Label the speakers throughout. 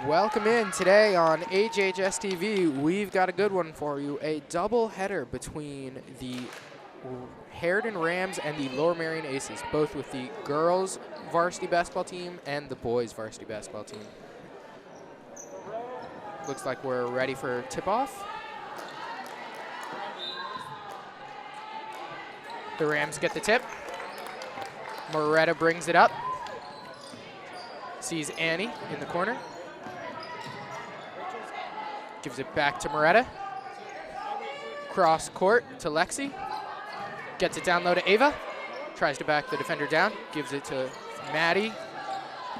Speaker 1: Welcome in today on HHS TV. We've got a good one for you. A double header between the Harriton Rams and the Lower Merion Aces, both with the girls varsity basketball team and the boys varsity basketball team. Looks like we're ready for tip-off. The Rams get the tip. Moretta brings it up. Sees Annie in the corner. Gives it back to Moretta. Cross court to Lexi. Gets it down low to Ava. Tries to back the defender down. Gives it to Maddie.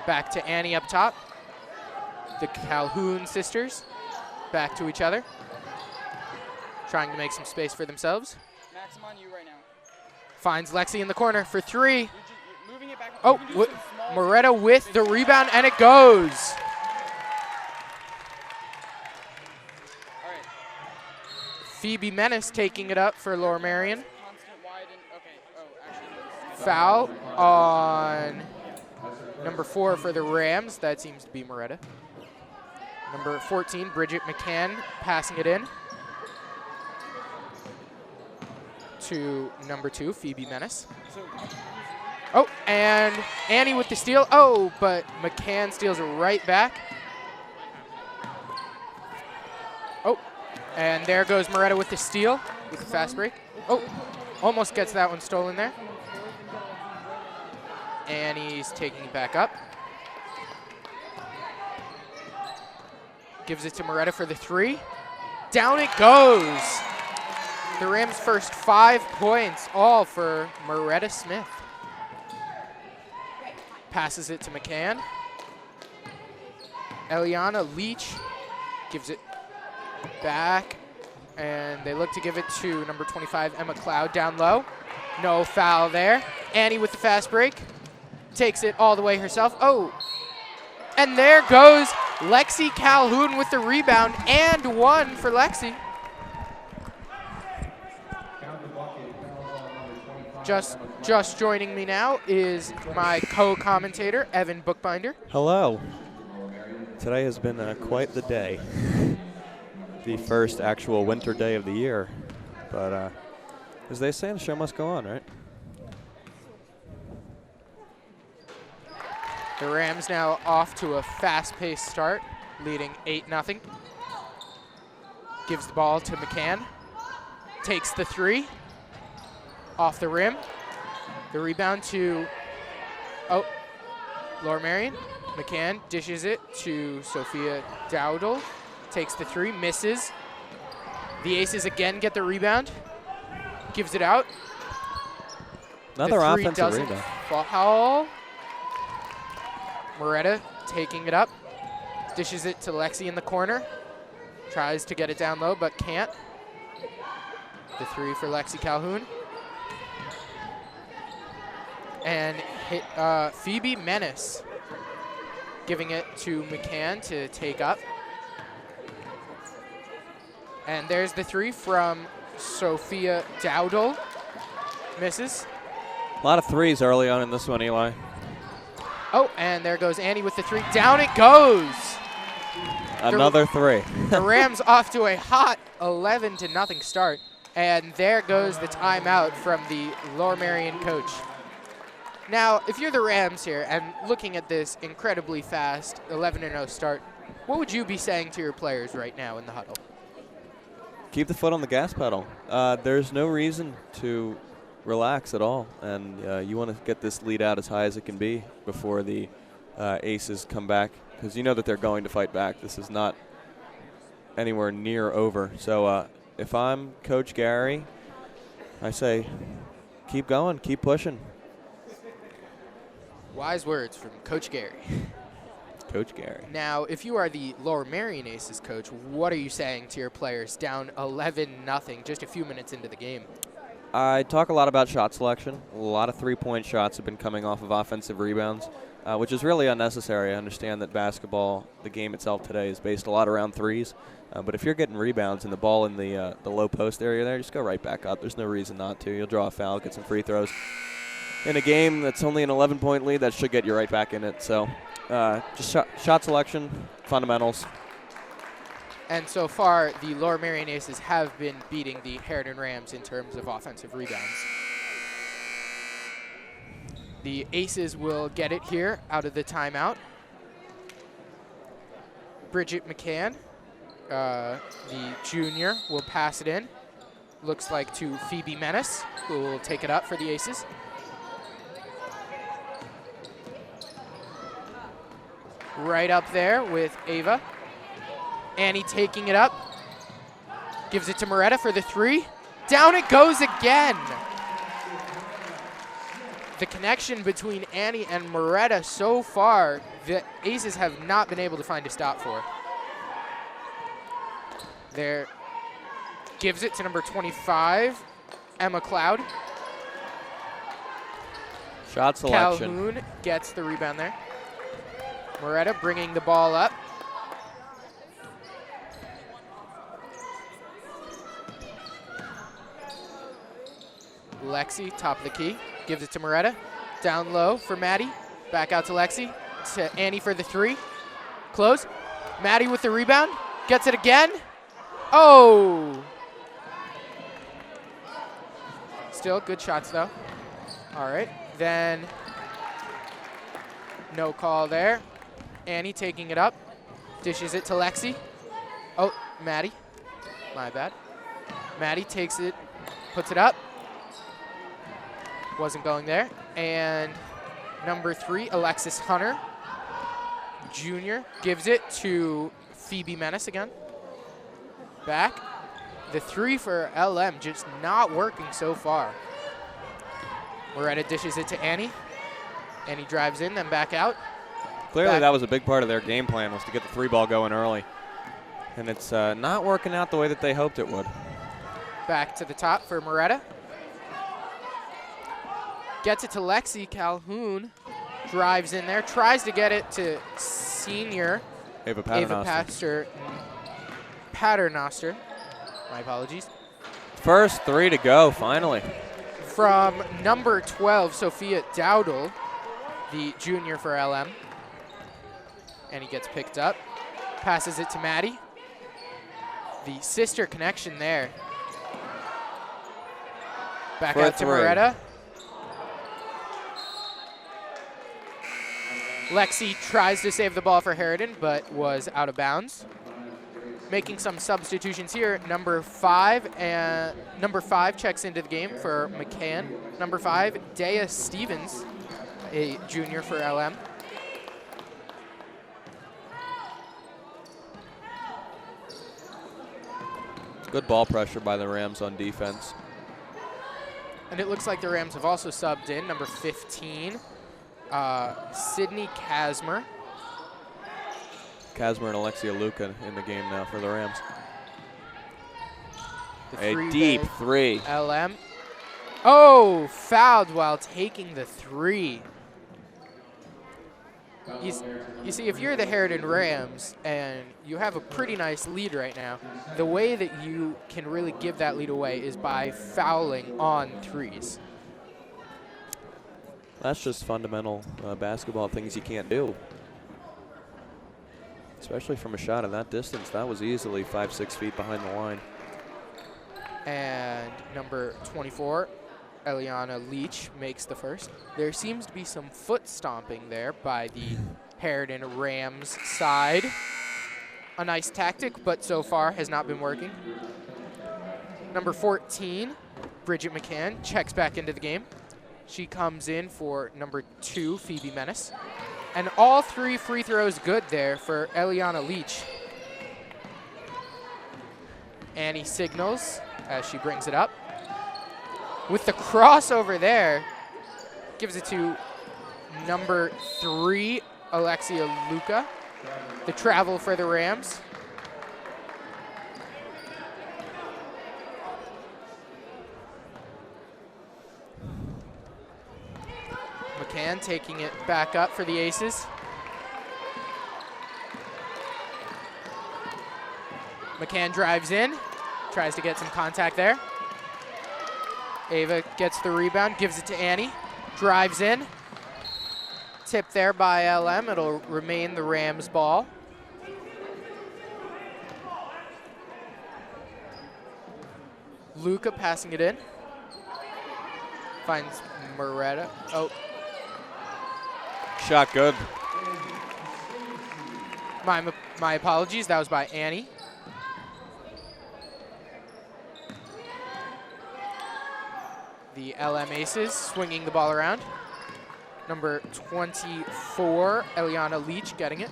Speaker 1: Back to Annie up top. The Calhoun sisters back to each other. Trying to make some space for themselves.
Speaker 2: Max, I'm on you right now.
Speaker 1: Finds Lexi in the corner for three. Oh, Moretta with the rebound, and it goes.
Speaker 2: All right.
Speaker 1: Phoebe Menace taking it up for Lower Merion.
Speaker 2: Constant wide and okay. Oh, actually.
Speaker 1: Foul on number 4 for the Rams. That seems to be Moretta. Number 14, Bridget McCann, passing it in to number 2, Phoebe Menace. Oh, and Annie with the steal. Oh, but McCann steals it right back. Oh, and there goes Moretta with the steal with the fast break. Oh, almost gets that one stolen there. Annie's taking it back up. Gives it to Moretta for the 3. Down it goes. The Rams' first 5 points, all for Moretta Smith. Passes it to McCann. Eliana Leach gives it back, and they look to give it to number 25, Emma Cloud, down low. No foul there. Annie with the fast break. Takes it all the way herself. Oh, and there goes Lexi Calhoun with the rebound, and 1 for Lexi. Just joining me now is my co-commentator, Evan Bookbinder.
Speaker 3: Hello. Today has been quite the day. The first actual winter day of the year. But as they say, the show must go on, right?
Speaker 1: The Rams now off to a fast-paced start, leading 8-0. Gives the ball to McCann. Takes the 3. Off the rim. The rebound to, Lower Merion. McCann dishes it to Sophia Dowdle. Takes the 3, misses. The Aces again get the rebound. Gives it out.
Speaker 3: Another offensive rebound.
Speaker 1: Foul. Moretta taking it up. Dishes it to Lexi in the corner. Tries to get it down low, but can't. The 3 for Lexi Calhoun. And Phoebe Menace giving it to McCann to take up. And there's the 3 from Sophia Dowdle. Misses.
Speaker 3: A lot of threes early on in this one, Eli.
Speaker 1: Oh, and there goes Annie with the 3. Down it goes.
Speaker 3: Another 3.
Speaker 1: The Rams off to a hot 11-0 start. And there goes the timeout from the Lower Merion coach. Now, if you're the Rams here and looking at this incredibly fast 11-0 start, what would you be saying to your players right now in the huddle?
Speaker 3: Keep the foot on the gas pedal. There's no reason to relax at all, and you want to get this lead out as high as it can be before the Aces come back, because you know that they're going to fight back. This is not anywhere near over. So if I'm Coach Gary, I say keep going, keep pushing.
Speaker 1: Wise words from Coach Gary.
Speaker 3: Coach Gary.
Speaker 1: Now, if you are the Lower Merion Aces coach, what are you saying to your players down 11-0, just a few minutes into the game?
Speaker 3: I talk a lot about shot selection. A lot of three-point shots have been coming off of offensive rebounds, which is really unnecessary. I understand that basketball, the game itself today, is based a lot around threes. But if you're getting rebounds and the ball in the low post area there, just go right back up. There's no reason not to. You'll draw a foul, get some free throws. in a game that's only an 11-point lead, that should get you right back in it. So just shot selection, fundamentals.
Speaker 1: And so far, the Lower Merion Aces have been beating the Harriton Rams in terms of offensive rebounds. The Aces will get it here out of the timeout. Bridget McCann, the junior, will pass it in. Looks like to Phoebe Menace, who will take it up for the Aces. Right up there with Ava. Annie taking it up. Gives it to Moretta for the three. Down it goes again. The connection between Annie and Moretta so far, the Aces have not been able to find a stop for. There, gives it to number 25, Emma Cloud.
Speaker 3: Shot selection.
Speaker 1: Calhoun gets the rebound there. Moretta bringing the ball up. Lexi, top of the key, gives it to Moretta. Down low for Maddie. Back out to Lexi. To Annie for the three. Close. Maddie with the rebound. Gets it again. Oh! Still good shots, though. All right. Then no call there. Annie taking it up. Dishes it to Lexi. Oh, Maddie. My bad. Maddie takes it, puts it up. Wasn't going there. And number 3, Alexis Hunter, junior, gives it to Phoebe Menace again. Back. The 3 for LM just not working so far. Moretta dishes it to Annie. Annie drives in, then back out.
Speaker 3: Clearly that was a big part of their game plan, was to get the 3-ball going early. And it's not working out the way that they hoped it would.
Speaker 1: Back to the top for Moretta. Gets it to Lexi. Calhoun drives in there, tries to get it to senior
Speaker 3: Ava
Speaker 1: Paternoster. My apologies.
Speaker 3: First 3 to go, finally.
Speaker 1: From number 12, Sophia Dowdle, the junior for LM. And he gets picked up. Passes it to Maddie. The sister connection there. Back out to Moretta. Lexi tries to save the ball for Harriton, but was out of bounds. Making some substitutions here. Number 5 checks into the game for McCann. Number 5, Dea Stevens, a junior for LM.
Speaker 3: Good ball pressure by the Rams on defense.
Speaker 1: And it looks like the Rams have also subbed in number 15, Sydney Casmer.
Speaker 3: Casmer and Alexia Luca in the game now for the Rams.
Speaker 1: A
Speaker 3: deep 3.
Speaker 1: LM. Oh, fouled while taking the 3. You see, if you're the Harriton Rams and you have a pretty nice lead right now, the way that you can really give that lead away is by fouling on 3s.
Speaker 3: That's just fundamental basketball things you can't do. Especially from a shot in that distance. That was easily 5-6 feet behind the line.
Speaker 1: And number 24, Eliana Leach, makes the first. There seems to be some foot stomping there by the Harriton Rams side. A nice tactic, but so far has not been working. Number 14, Bridget McCann, checks back into the game. She comes in for number 2, Phoebe Menace. And all 3 free throws good there for Eliana Leach. Annie signals as she brings it up. With the crossover there, gives it to number 3, Alexia Luca. The travel for the Rams. McCann taking it back up for the Aces. McCann drives in, tries to get some contact there. Ava gets the rebound, gives it to Annie. Drives in. Tip there by LM. It'll remain the Rams ball. Luca passing it in. Finds Moretta. Oh,
Speaker 3: Shot good.
Speaker 1: my apologies. That was by Annie. The LM Aces swinging the ball around. Number 24, Eliana Leach getting it.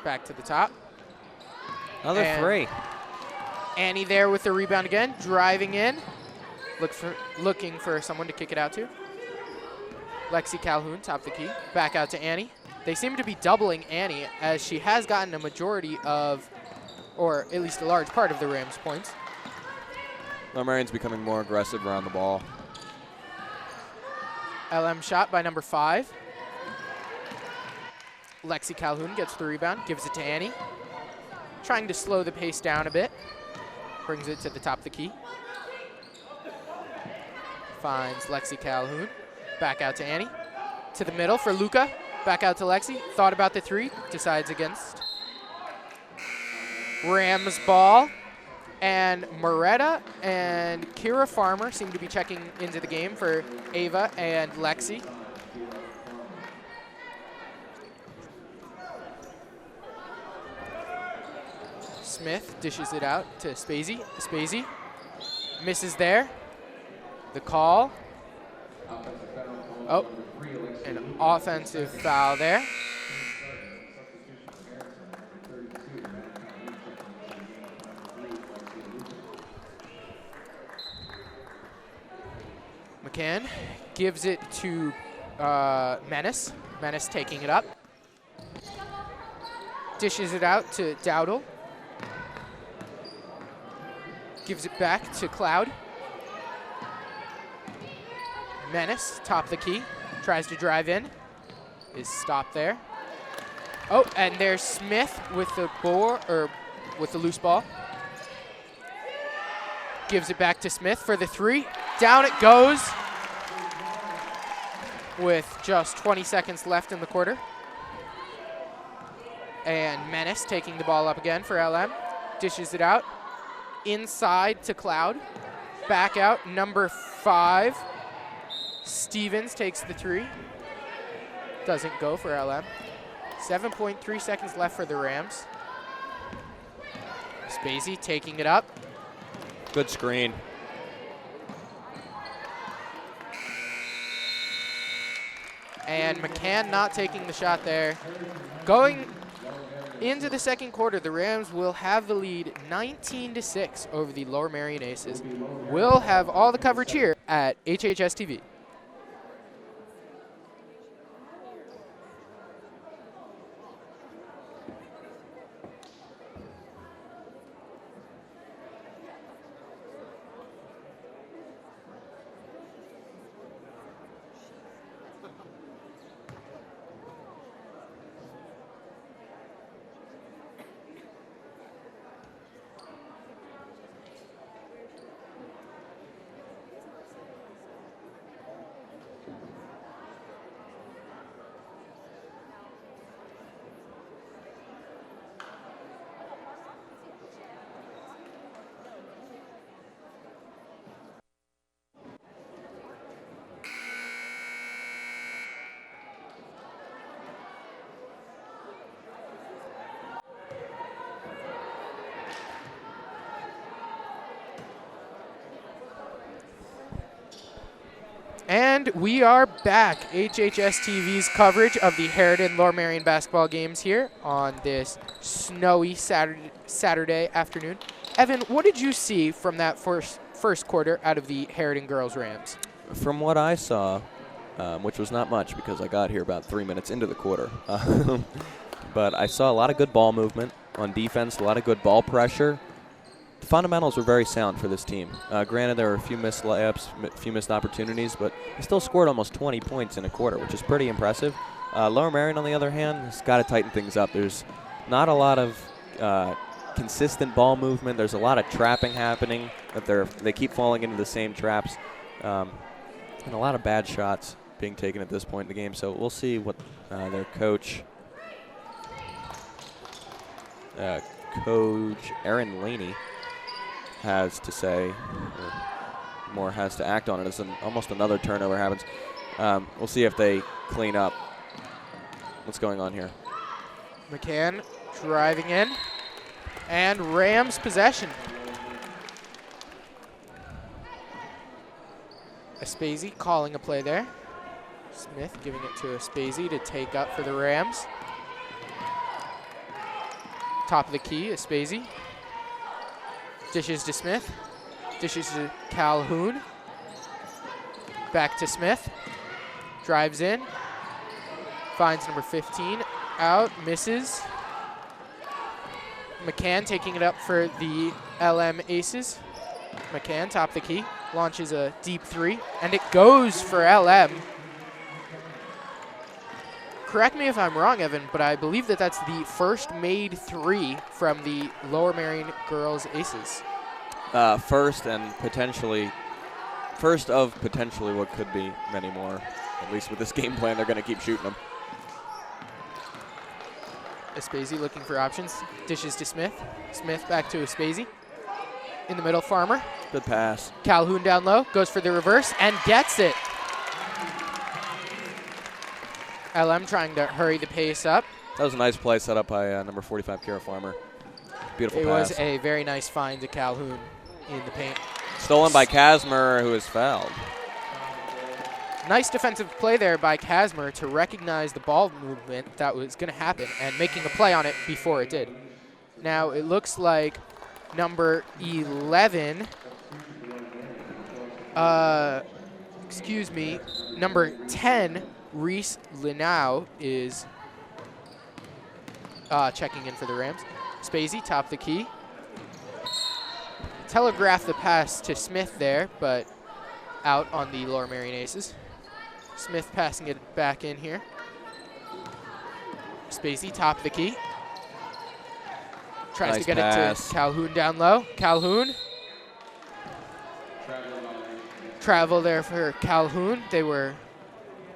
Speaker 1: Back to the top.
Speaker 3: Another
Speaker 1: And
Speaker 3: 3.
Speaker 1: Annie there with the rebound again, driving in. Looking for someone to kick it out to. Lexi Calhoun, top of the key. Back out to Annie. They seem to be doubling Annie as she has gotten a majority of, or at least a large part of the Rams' points.
Speaker 3: Lower Merion's becoming more aggressive around the ball.
Speaker 1: LM shot by number 5. Lexi Calhoun gets the rebound, gives it to Annie. Trying to slow the pace down a bit. Brings it to the top of the key. Finds Lexi Calhoun. Back out to Annie. To the middle for Luca. Back out to Lexi. Thought about the 3. Decides against. Rams ball. And Moretta and Kira Farmer seem to be checking into the game for Ava and Lexi. Smith dishes it out to Spazey. Spazey misses there. The call. Oh, an offensive foul there. McCann gives it to Menace. Menace taking it up. Dishes it out to Dowdle. Gives it back to Cloud. Menace, top of the key. Tries to drive in. Is stopped there. Oh, and there's Smith with the with the loose ball. Gives it back to Smith for the 3. Down it goes with just 20 seconds left in the quarter. And Menace taking the ball up again for LM. Dishes it out. Inside to Cloud. Back out, number 5. Stevens takes the 3. Doesn't go for LM. 7.3 seconds left for the Rams. Spazey taking it up.
Speaker 3: Good screen.
Speaker 1: And McCann not taking the shot there. Going into the second quarter, the Rams will have the lead 19-6 over the Lower Merion Aces. We'll have all the coverage here at HHS TV. And we are back. HHS TV's coverage of the Harriton Lower Merion basketball games here on this snowy Saturday afternoon. Evan, what did you see from that first quarter out of the Harriton girls Rams?
Speaker 3: From what I saw, which was not much because I got here about 3 minutes into the quarter, but I saw a lot of good ball movement on defense, a lot of good ball pressure. The fundamentals were very sound for this team. Granted, there were a few missed layups, a few missed opportunities, but they still scored almost 20 points in a quarter, which is pretty impressive. Lower Merion, on the other hand, has got to tighten things up. There's not a lot of consistent ball movement. There's a lot of trapping happening. They keep falling into the same traps. And a lot of bad shots being taken at this point in the game. So we'll see what their coach, Coach Aaron Laney, has to say, or more has to act on it as almost another turnover happens. We'll see if they clean up what's going on here.
Speaker 1: McCann driving in, and Rams possession. Aspesi calling a play there. Smith giving it to Aspesi to take up for the Rams. Top of the key, Aspesi. Dishes to Smith. Dishes to Calhoun. Back to Smith. Drives in. Finds number 15. Out, misses. McCann taking it up for the LM Aces. McCann, top of the key, launches a deep three, and it goes for LM. Correct me if I'm wrong, Evan, but I believe that that's the first made three from the Lower Merion girls Aces.
Speaker 3: First of potentially what could be many more. At least with this game plan, they're going to keep shooting them.
Speaker 1: Aspesi looking for options. Dishes to Smith. Smith back to Aspesi. In the middle, Farmer.
Speaker 3: Good pass.
Speaker 1: Calhoun down low. Goes for the reverse and gets it. LM trying to hurry the pace up.
Speaker 3: That was a nice play set up by number 45, Kara Farmer. Beautiful pass.
Speaker 1: It was a very nice find to Calhoun in the paint.
Speaker 3: Stolen by Kazmer, who is fouled.
Speaker 1: Nice defensive play there by Kazmer to recognize the ball movement that was going to happen and making a play on it before it did. Now it looks like number 11, number 10, Reese Linau is checking in for the Rams. Spazey, top of the key. Telegraphed the pass to Smith there, but out on the Lower Merion Aces. Smith passing it back in here. Spacey, top of the key. Tries
Speaker 3: Nice
Speaker 1: to get
Speaker 3: pass.
Speaker 1: it to Calhoun down low. Calhoun. Travel there for Calhoun. They were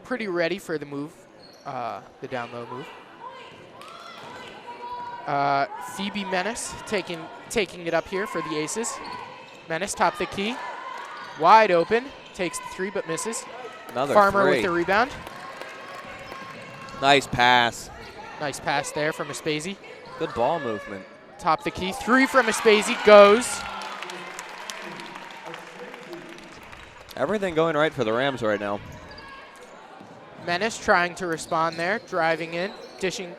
Speaker 1: pretty ready for the move, the down low move. Phoebe Menace taking it up here for the Aces. Menace, top of the key. Wide open. Takes the three but misses.
Speaker 3: Another
Speaker 1: Farmer
Speaker 3: three.
Speaker 1: with the rebound.
Speaker 3: Nice pass.
Speaker 1: Nice pass there from Aspesi.
Speaker 3: Good ball movement.
Speaker 1: Top of the key. Three from Aspesi goes.
Speaker 3: Everything going right for the Rams right now.
Speaker 1: Menace trying to respond there. Driving in. Dishing.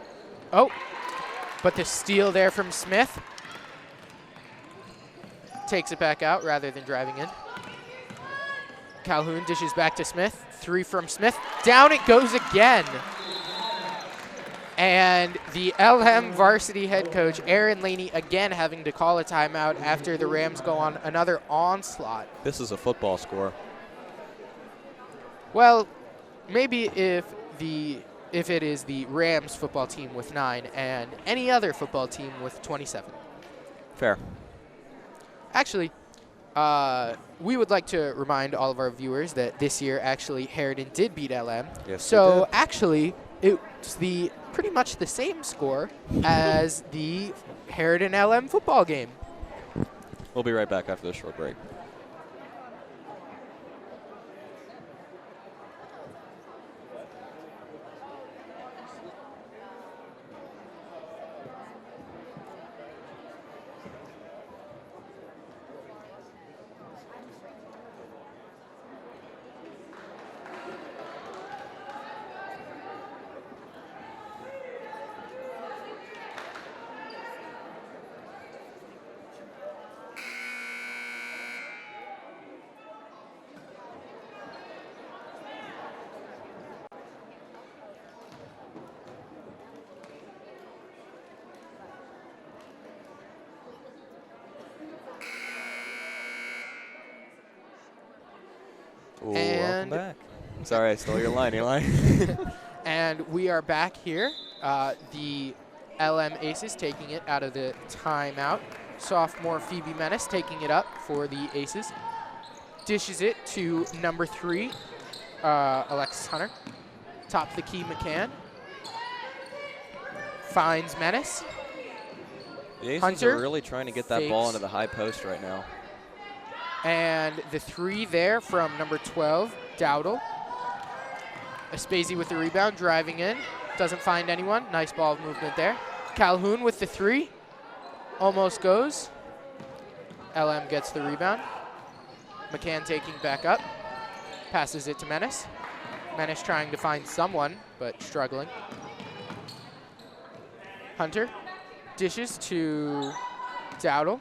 Speaker 1: Oh. But the steal there from Smith. Takes it back out rather than driving in. Calhoun dishes back to Smith. Three from Smith. Down it goes again. And the LM varsity head coach, Aaron Laney, again having to call a timeout after the Rams go on another onslaught.
Speaker 3: This is a football score.
Speaker 1: Well, maybe if it is the Rams football team with 9 and any other football team with 27.
Speaker 3: Fair.
Speaker 1: Actually, we would like to remind all of our viewers that this year, actually, Harriton did beat LM.
Speaker 3: Yes,
Speaker 1: so
Speaker 3: they did.
Speaker 1: actually, it's pretty much the same score as the Harriton LM football game.
Speaker 3: We'll be right back after this short break. Welcome back. Sorry, I stole your line, Eli.
Speaker 1: And we are back here. The LM Aces taking it out of the timeout. Sophomore Phoebe Menace taking it up for the Aces. Dishes it to number 3, Alexis Hunter. Top the key, McCann. Finds Menace.
Speaker 3: The Aces
Speaker 1: Hunter
Speaker 3: are really trying to get that ball into the high post right now.
Speaker 1: And the 3 there from number 12, Dowdle. Aspesi with the rebound, driving in. Doesn't find anyone. Nice ball movement there. Calhoun with the 3. Almost goes. LM gets the rebound. McCann taking back up. Passes it to Menace. Menace trying to find someone, but struggling. Hunter dishes to Dowdle.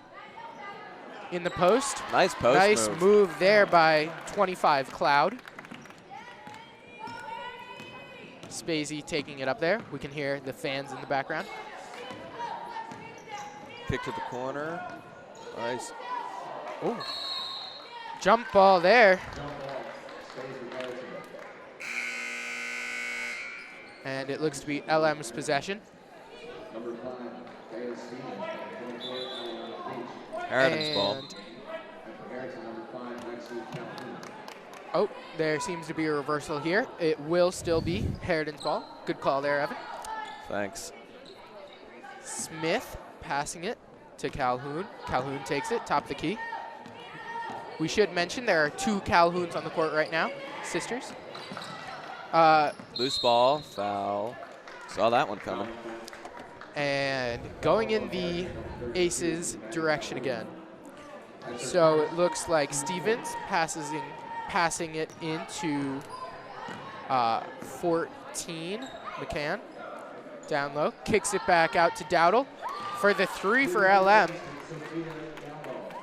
Speaker 1: In the post.
Speaker 3: Nice post
Speaker 1: Nice move there by 25, Cloud. Spacey taking it up there. We can hear the fans in the background.
Speaker 3: Kick to the corner. Nice.
Speaker 1: Ooh. Jump ball there. And it looks to be LM's possession.
Speaker 3: Harriton's ball.
Speaker 1: Oh, there seems to be a reversal here. It will still be Harriton's ball. Good call there, Evan.
Speaker 3: Thanks.
Speaker 1: Smith passing it to Calhoun. Calhoun takes it, top the key. We should mention there are 2 Calhouns on the court right now, sisters.
Speaker 3: Loose ball, foul. Saw that one coming.
Speaker 1: And going in the Aces direction again. So it looks like Stevens passing it into 14, McCann. Down low, kicks it back out to Dowdle for the 3 for LM.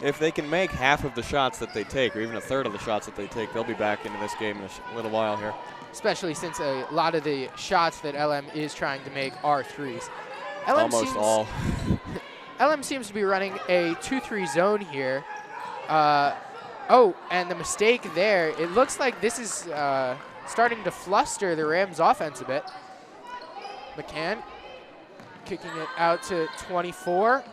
Speaker 3: If they can make half of the shots that they take, or even a third of the shots that they take, they'll be back into this game in a little while here.
Speaker 1: Especially since a lot of the shots that LM is trying to make are 3s.
Speaker 3: Almost all.
Speaker 1: LM seems to be running a 2-3 zone here. Oh, and the mistake there, it looks like this is starting to fluster the Rams' offense a bit. McCann kicking it out to 24.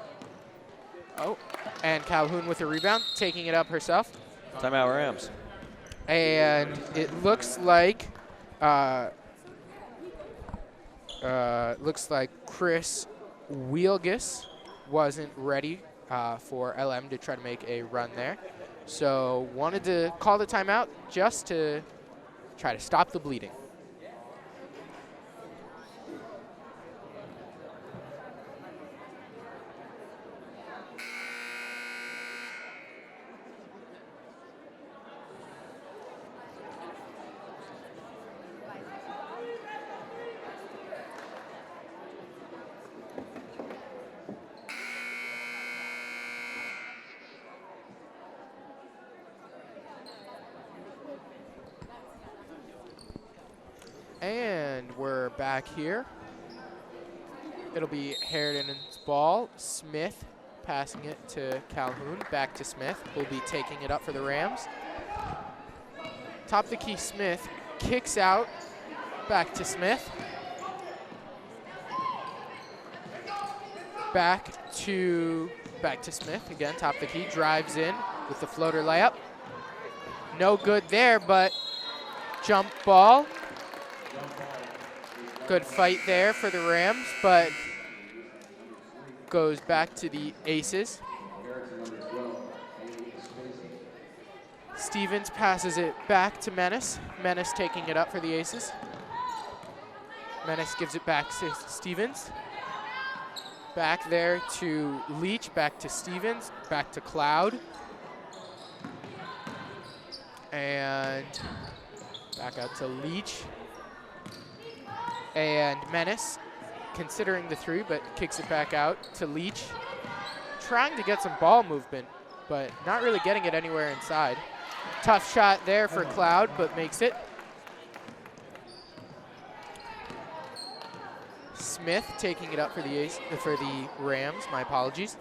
Speaker 1: Oh, and Calhoun with a rebound, taking it up herself.
Speaker 3: Timeout Rams.
Speaker 1: And it looks like Chris Wielgus wasn't ready for LM to try to make a run there. So wanted to call the timeout just to try to stop the bleeding. And we're back here. It'll be Harriton's ball. Smith passing it to Calhoun. Back to Smith, who'll be taking it up for the Rams. Top the key, Smith kicks out. Back to Smith. Back to Smith again. Top the key, drives in with the floater layup. No good there, but jump ball. Good fight there for the Rams, but goes back to the Aces. Stevens passes it back to Menace. Menace taking it up for the Aces. Menace gives it back to Stevens. Back there to Leach, back to Stevens, back to Cloud. And back out to Leach. And Menace, considering the 3, but kicks it back out to Leach. Trying to get some ball movement, but not really getting it anywhere inside. Tough shot there for Cloud, but makes it. Smith taking it up for the Rams, my apologies.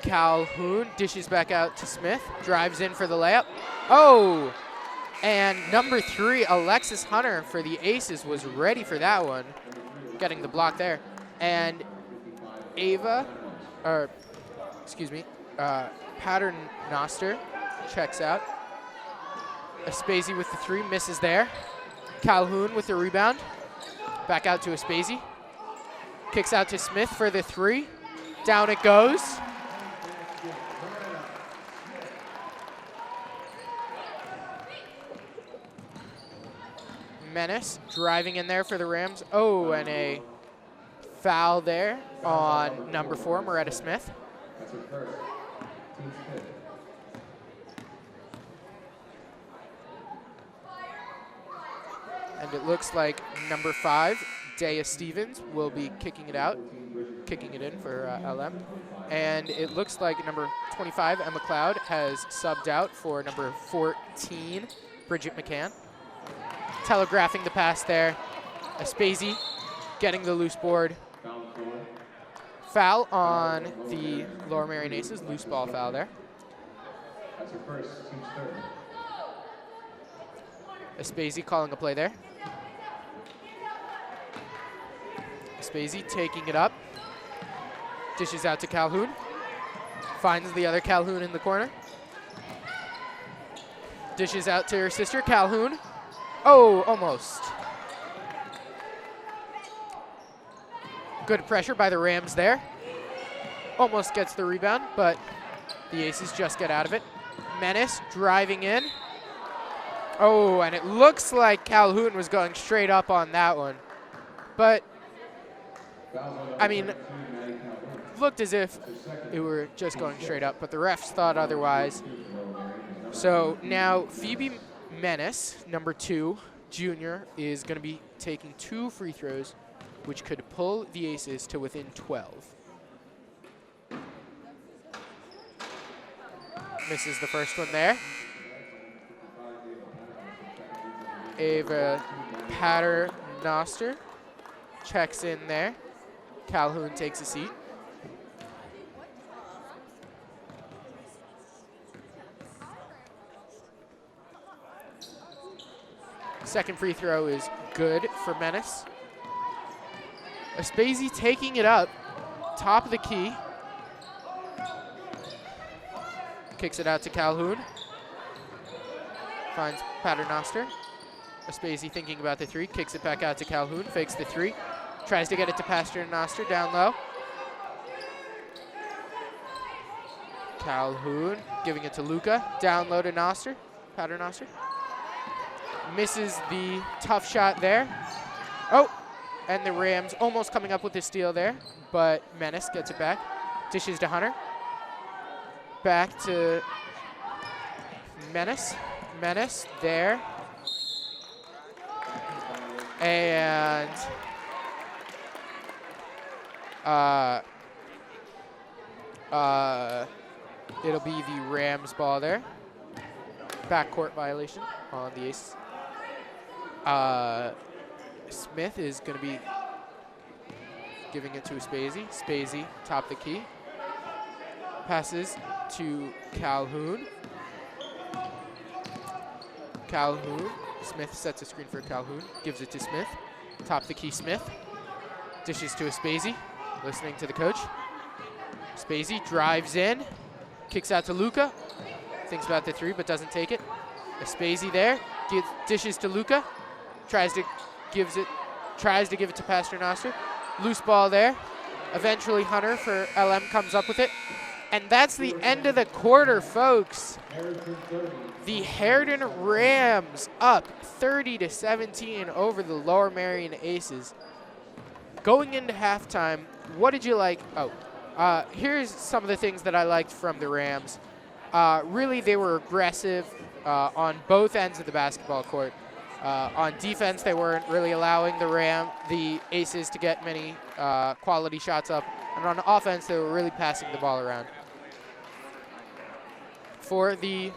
Speaker 1: Calhoun dishes back out to Smith, drives in for the layup. Oh! And number 3, Alexis Hunter for the Aces was ready for that one, getting the block there. And Paternoster checks out. Aspesi with the 3, misses there. Calhoun with the rebound. Back out to Aspesi. Kicks out to Smith for the 3. Down it goes. Menace driving in there for the Rams. Oh, and a foul there on number 4, Moretta Smith.
Speaker 4: That's her first. Team fifth.
Speaker 1: And it looks like number 5, Dea Stevens, will be kicking it in for LM. And it looks like number 25, Emma Cloud, has subbed out for number 14, Bridget McCann. Telegraphing the pass there. Aspesi getting the loose board. Foul on the Lower Merion Aces, loose ball foul there.
Speaker 4: That's her first. Team's third.
Speaker 1: Aspesi calling a play there. Aspesi taking it up. Dishes out to Calhoun. Finds the other Calhoun in the corner. Dishes out to her sister, Calhoun. Oh, almost. Good pressure by the Rams there. Almost gets the rebound, but the Aces just get out of it. Menace driving in. Oh, and it looks like Calhoun was going straight up on that one. But, I mean, looked as if it were just going straight up, but the refs thought otherwise. So now Phoebe Menace, number 2, junior, is going to be taking 2 free throws, which could pull the Aces to within 12. Misses the first one there. Ava Paternoster checks in there. Calhoun takes a seat. Second free throw is good for Menace. Aspesi taking it up, top of the key. Kicks it out to Calhoun. Finds Paternoster. Aspesi thinking about the 3, kicks it back out to Calhoun, fakes the 3. Tries to get it to Paternoster down low. Calhoun giving it to Luca, down low to Paternoster. Misses the tough shot there. Oh, and the Rams almost coming up with a steal there, but Menace gets it back. Dishes to Hunter. Back to Menace. Menace there. And it'll be the Rams ball there. Backcourt violation on the Aces. Smith is going to be giving it to Aspesi. Aspesi, top the key. Passes to Calhoun. Calhoun. Smith sets a screen for Calhoun. Gives it to Smith. Top the key, Smith. Dishes to Aspesi. Listening to the coach. Aspesi drives in. Kicks out to Luca. Thinks about the 3, but doesn't take it. Aspesi there. Dishes to Luca. Tries to give it to Paternoster. Loose ball there. Eventually Hunter for LM comes up with it. And that's the end of the quarter, folks. The Harriton Rams up 30-17 over the Lower Merion Aces. Going into halftime, what did you like? Here's some of the things that I liked from the Rams. Really, they were aggressive on both ends of the basketball court. On defense, they weren't really allowing the Aces to get many quality shots up. And on offense, they were really passing the ball around. For the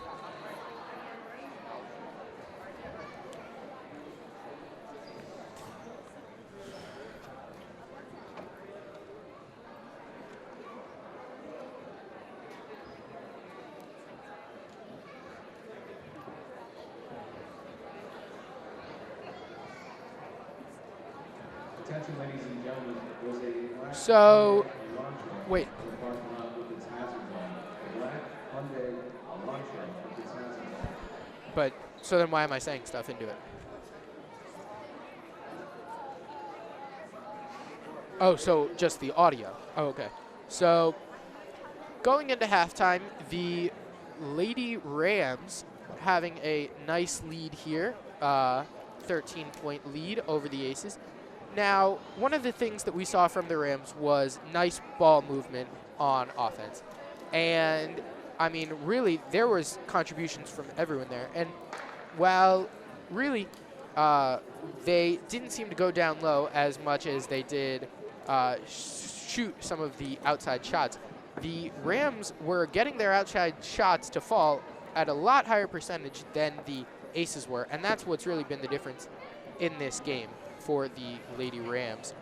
Speaker 4: Attention, ladies and gentlemen, was a black
Speaker 1: So,
Speaker 4: Hyundai
Speaker 1: wait.
Speaker 4: in the parking lot with its hazard zone. A black Hyundai Elantra with its hazard zone.
Speaker 1: But so then why am I saying stuff into it? Oh, so just the audio. Oh, okay. So going into halftime, the Lady Rams having a nice lead here, 13-point lead over the Aces. Now, one of the things that we saw from the Rams was nice ball movement on offense. And, I mean, really, there was contributions from everyone there. And while really they didn't seem to go down low as much as they did shoot some of the outside shots, the Rams were getting their outside shots to fall at a lot higher percentage than the Aces were, and that's what's really been the difference in this game for the Lady Rams.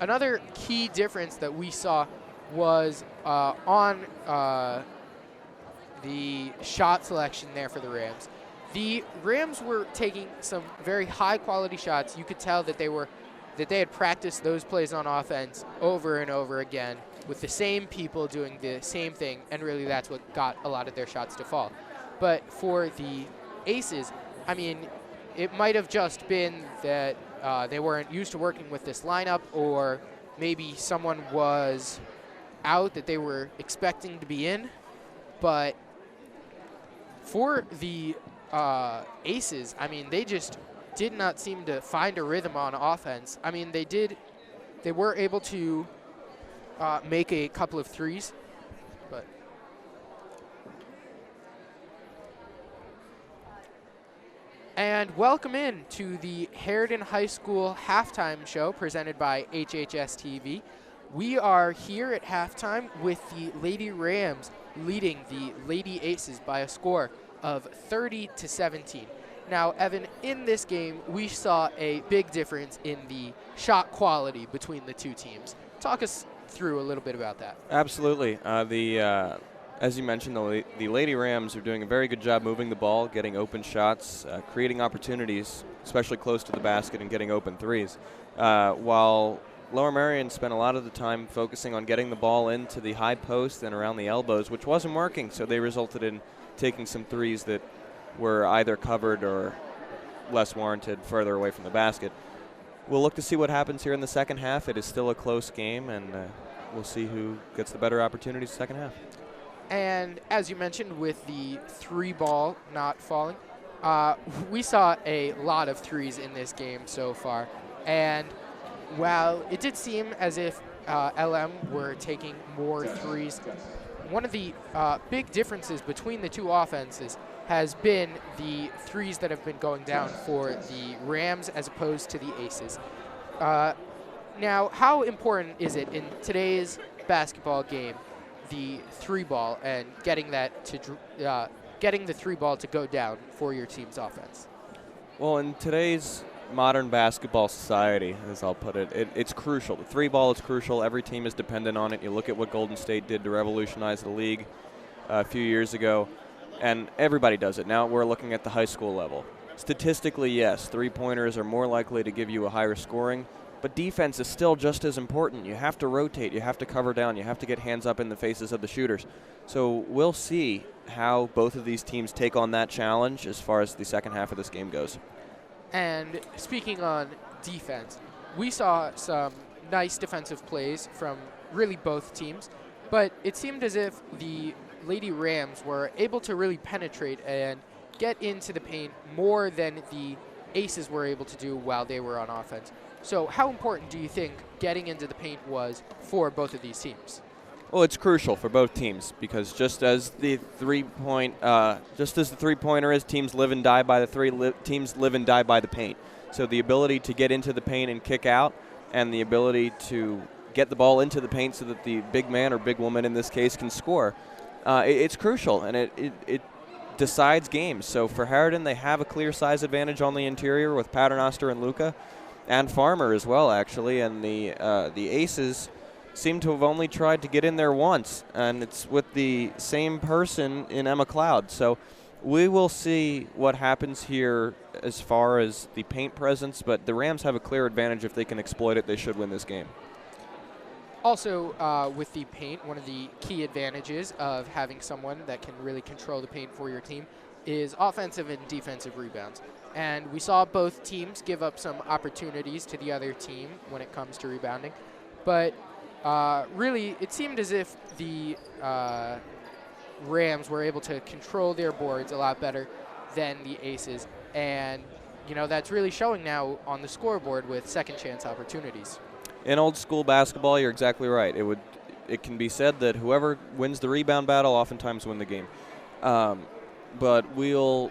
Speaker 1: Another key difference that we saw was on the shot selection there for the Rams. The Rams were taking some very high-quality shots. You could tell that they had practiced those plays on offense over and over again with the same people doing the same thing, and really that's what got a lot of their shots to fall. But for the Aces, I mean, it might have just been that they weren't used to working with this lineup, or maybe someone was out that they were expecting to be in. But for the Aces, I mean, they just did not seem to find a rhythm on offense. I mean, they were able to make a couple of threes, but and welcome in to the Harriton High School halftime show presented by HHS TV. We are here at halftime with the Lady Rams leading the Lady Aces by a score of 30-17. Now, Evan, in this game, we saw a big difference in the shot quality between the two teams. Talk us through a little bit about that.
Speaker 3: Absolutely. As you mentioned, the Lady Rams are doing a very good job moving the ball, getting open shots, creating opportunities, especially close to the basket, and getting open threes. While Lower Merion spent a lot of the time focusing on getting the ball into the high post and around the elbows, which wasn't working, so they resulted in taking some threes that were either covered or less warranted further away from the basket. We'll look to see what happens here in the second half. It is still a close game, and we'll see who gets the better opportunities in the second half.
Speaker 1: And as you mentioned, with the three ball not falling, we saw a lot of threes in this game so far. And while it did seem as if LM were taking more threes, one of the big differences between the two offenses has been the threes that have been going down for the Rams as opposed to the Aces. Now, how important is it in today's basketball game, the three ball, and getting the three ball to go down for your team's offense?
Speaker 3: Well, in today's modern basketball society, as I'll put it, it's crucial. The three ball is crucial. Every team is dependent on it. You look at what Golden State did to revolutionize the league a few years ago, and everybody does it. Now we're looking at the high school level. Statistically, yes, three-pointers are more likely to give you a higher scoring, but defense is still just as important. You have to rotate. You have to cover down. You have to get hands up in the faces of the shooters. So we'll see how both of these teams take on that challenge as far as the second half of this game goes.
Speaker 1: And speaking on defense, we saw some nice defensive plays from really both teams, but it seemed as if the Lady Rams were able to really penetrate and get into the paint more than the Aces were able to do while they were on offense. So how important do you think getting into the paint was for both of these teams?
Speaker 3: Well, it's crucial for both teams because just as the three-pointer is, teams live and die by the three. Teams live and die by the paint. So the ability to get into the paint and kick out, and the ability to get the ball into the paint so that the big man or big woman in this case can score, it's crucial, and it decides games. So for Harriton, they have a clear size advantage on the interior with Paternoster and Luca, and Farmer as well, actually, and the Aces seem to have only tried to get in there once, and it's with the same person in Emma Cloud. So we will see what happens here as far as the paint presence, but the Rams have a clear advantage. If they can exploit it, they should win this game.
Speaker 1: Also, with the paint, one of the key advantages of having someone that can really control the paint for your team is offensive and defensive rebounds. And we saw both teams give up some opportunities to the other team when it comes to rebounding. But really, it seemed as if the Rams were able to control their boards a lot better than the Aces. And, you know, that's really showing now on the scoreboard with second chance opportunities.
Speaker 3: In old school basketball, you're exactly right. It can be said that whoever wins the rebound battle oftentimes win the game. But we'll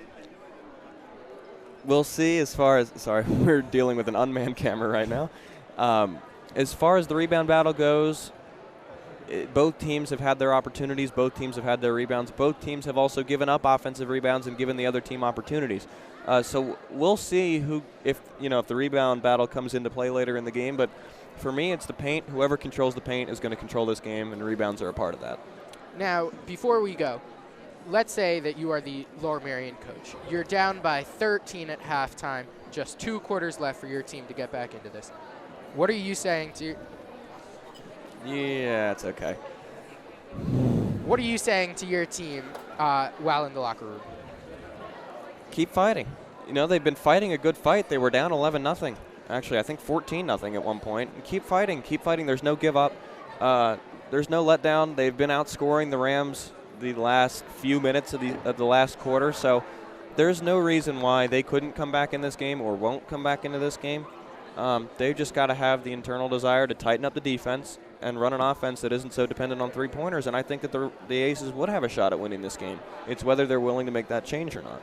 Speaker 3: see as far as, sorry, we're dealing with an unmanned camera right now. As far as the rebound battle goes, both teams have had their opportunities. Both teams have had their rebounds. Both teams have also given up offensive rebounds and given the other team opportunities. So we'll see if the rebound battle comes into play later in the game. But for me, it's the paint. Whoever controls the paint is going to control this game, and rebounds are a part of that.
Speaker 1: Now, before we go, let's say that you are the Lower Merion coach. You're down by 13 at halftime, just 2 quarters left for your team to get back into this. What are you saying to
Speaker 3: Yeah, it's okay.
Speaker 1: What are you saying to your team while in the locker room?
Speaker 3: Keep fighting. You know, they've been fighting a good fight. They were down 11-0. Actually, I think 14-0 at one point. And keep fighting. Keep fighting. There's no give up. There's no letdown. They've been outscoring the Rams the last few minutes of the last quarter. So there's no reason why they couldn't come back in this game or won't come back into this game. They've just got to have the internal desire to tighten up the defense and run an offense that isn't so dependent on three-pointers. And I think that the Aces would have a shot at winning this game. It's whether they're willing to make that change or not.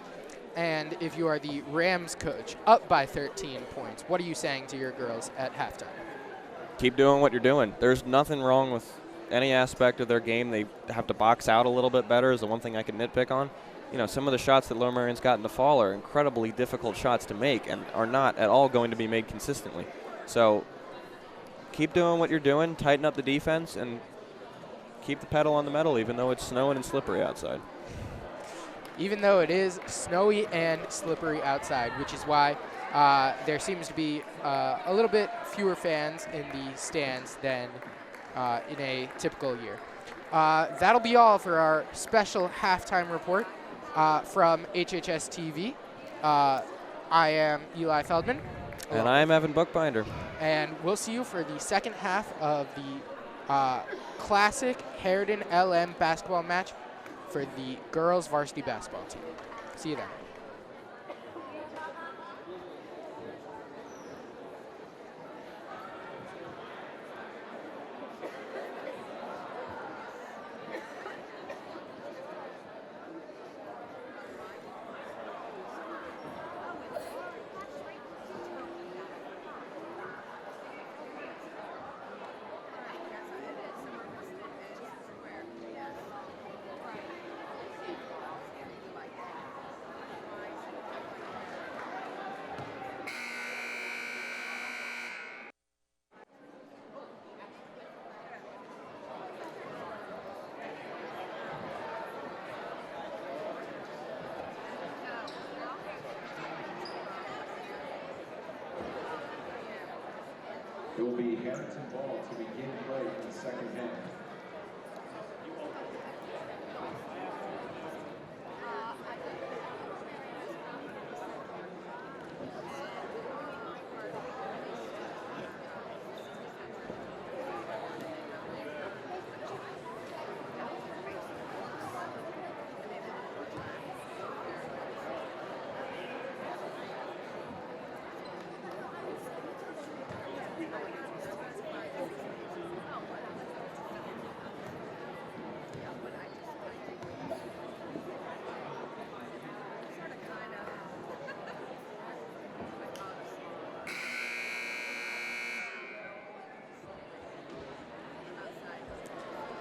Speaker 1: And if you are the Rams coach, up by 13 points, what are you saying to your girls at halftime?
Speaker 3: Keep doing what you're doing. There's nothing wrong with any aspect of their game. They have to box out a little bit better is the one thing I can nitpick on. You know, some of the shots that Lower Merion's gotten to fall are incredibly difficult shots to make and are not at all going to be made consistently. So keep doing what you're doing, tighten up the defense, and keep the pedal on the metal even though it's snowing and slippery outside.
Speaker 1: Even though it is snowy and slippery outside, which is why there seems to be a little bit fewer fans in the stands than in a typical year. That'll be all for our special halftime report from HHS TV. I am Eli Feldman.
Speaker 3: And I am Evan Bookbinder.
Speaker 1: And we'll see you for the second half of the classic Harriton LM basketball match for the girls varsity basketball team. See you then.
Speaker 4: It will be Harriton ball to begin play in the second half.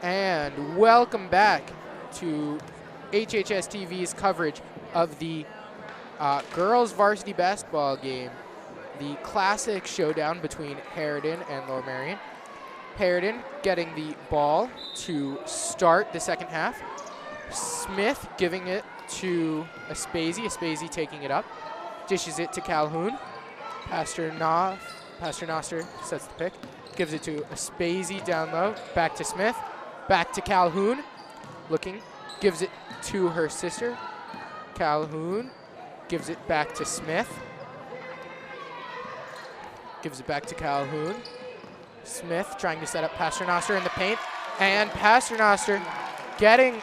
Speaker 1: And welcome back to HHS TV's coverage of the girls varsity basketball game, the classic showdown between Harriton and Lower Merion. Harriton getting the ball to start the second half. Smith giving it to Aspasi taking it up, dishes it to Calhoun. Pastor Noster sets the pick, gives it to Aspasi down low, back to Smith. Back to Calhoun, looking, gives it to her sister. Calhoun gives it back to Smith. Gives it back to Calhoun. Smith trying to set up Pasternoster in the paint. And Pasternoster getting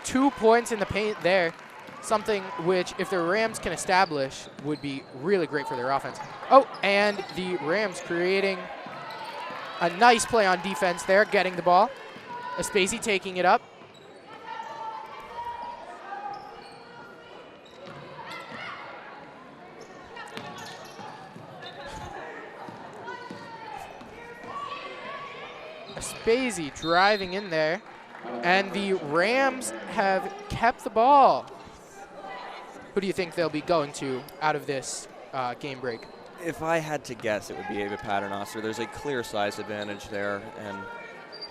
Speaker 1: 2 points in the paint there. Something which, if the Rams can establish, would be really great for their offense. Oh, and the Rams creating a nice play on defense there, getting the ball. Aspesi taking it up. Aspesi driving in there, and the Rams have kept the ball. Who do you think they'll be going to out of this game break?
Speaker 3: If I had to guess, it would be Ava Paternoster. There's a clear size advantage there, and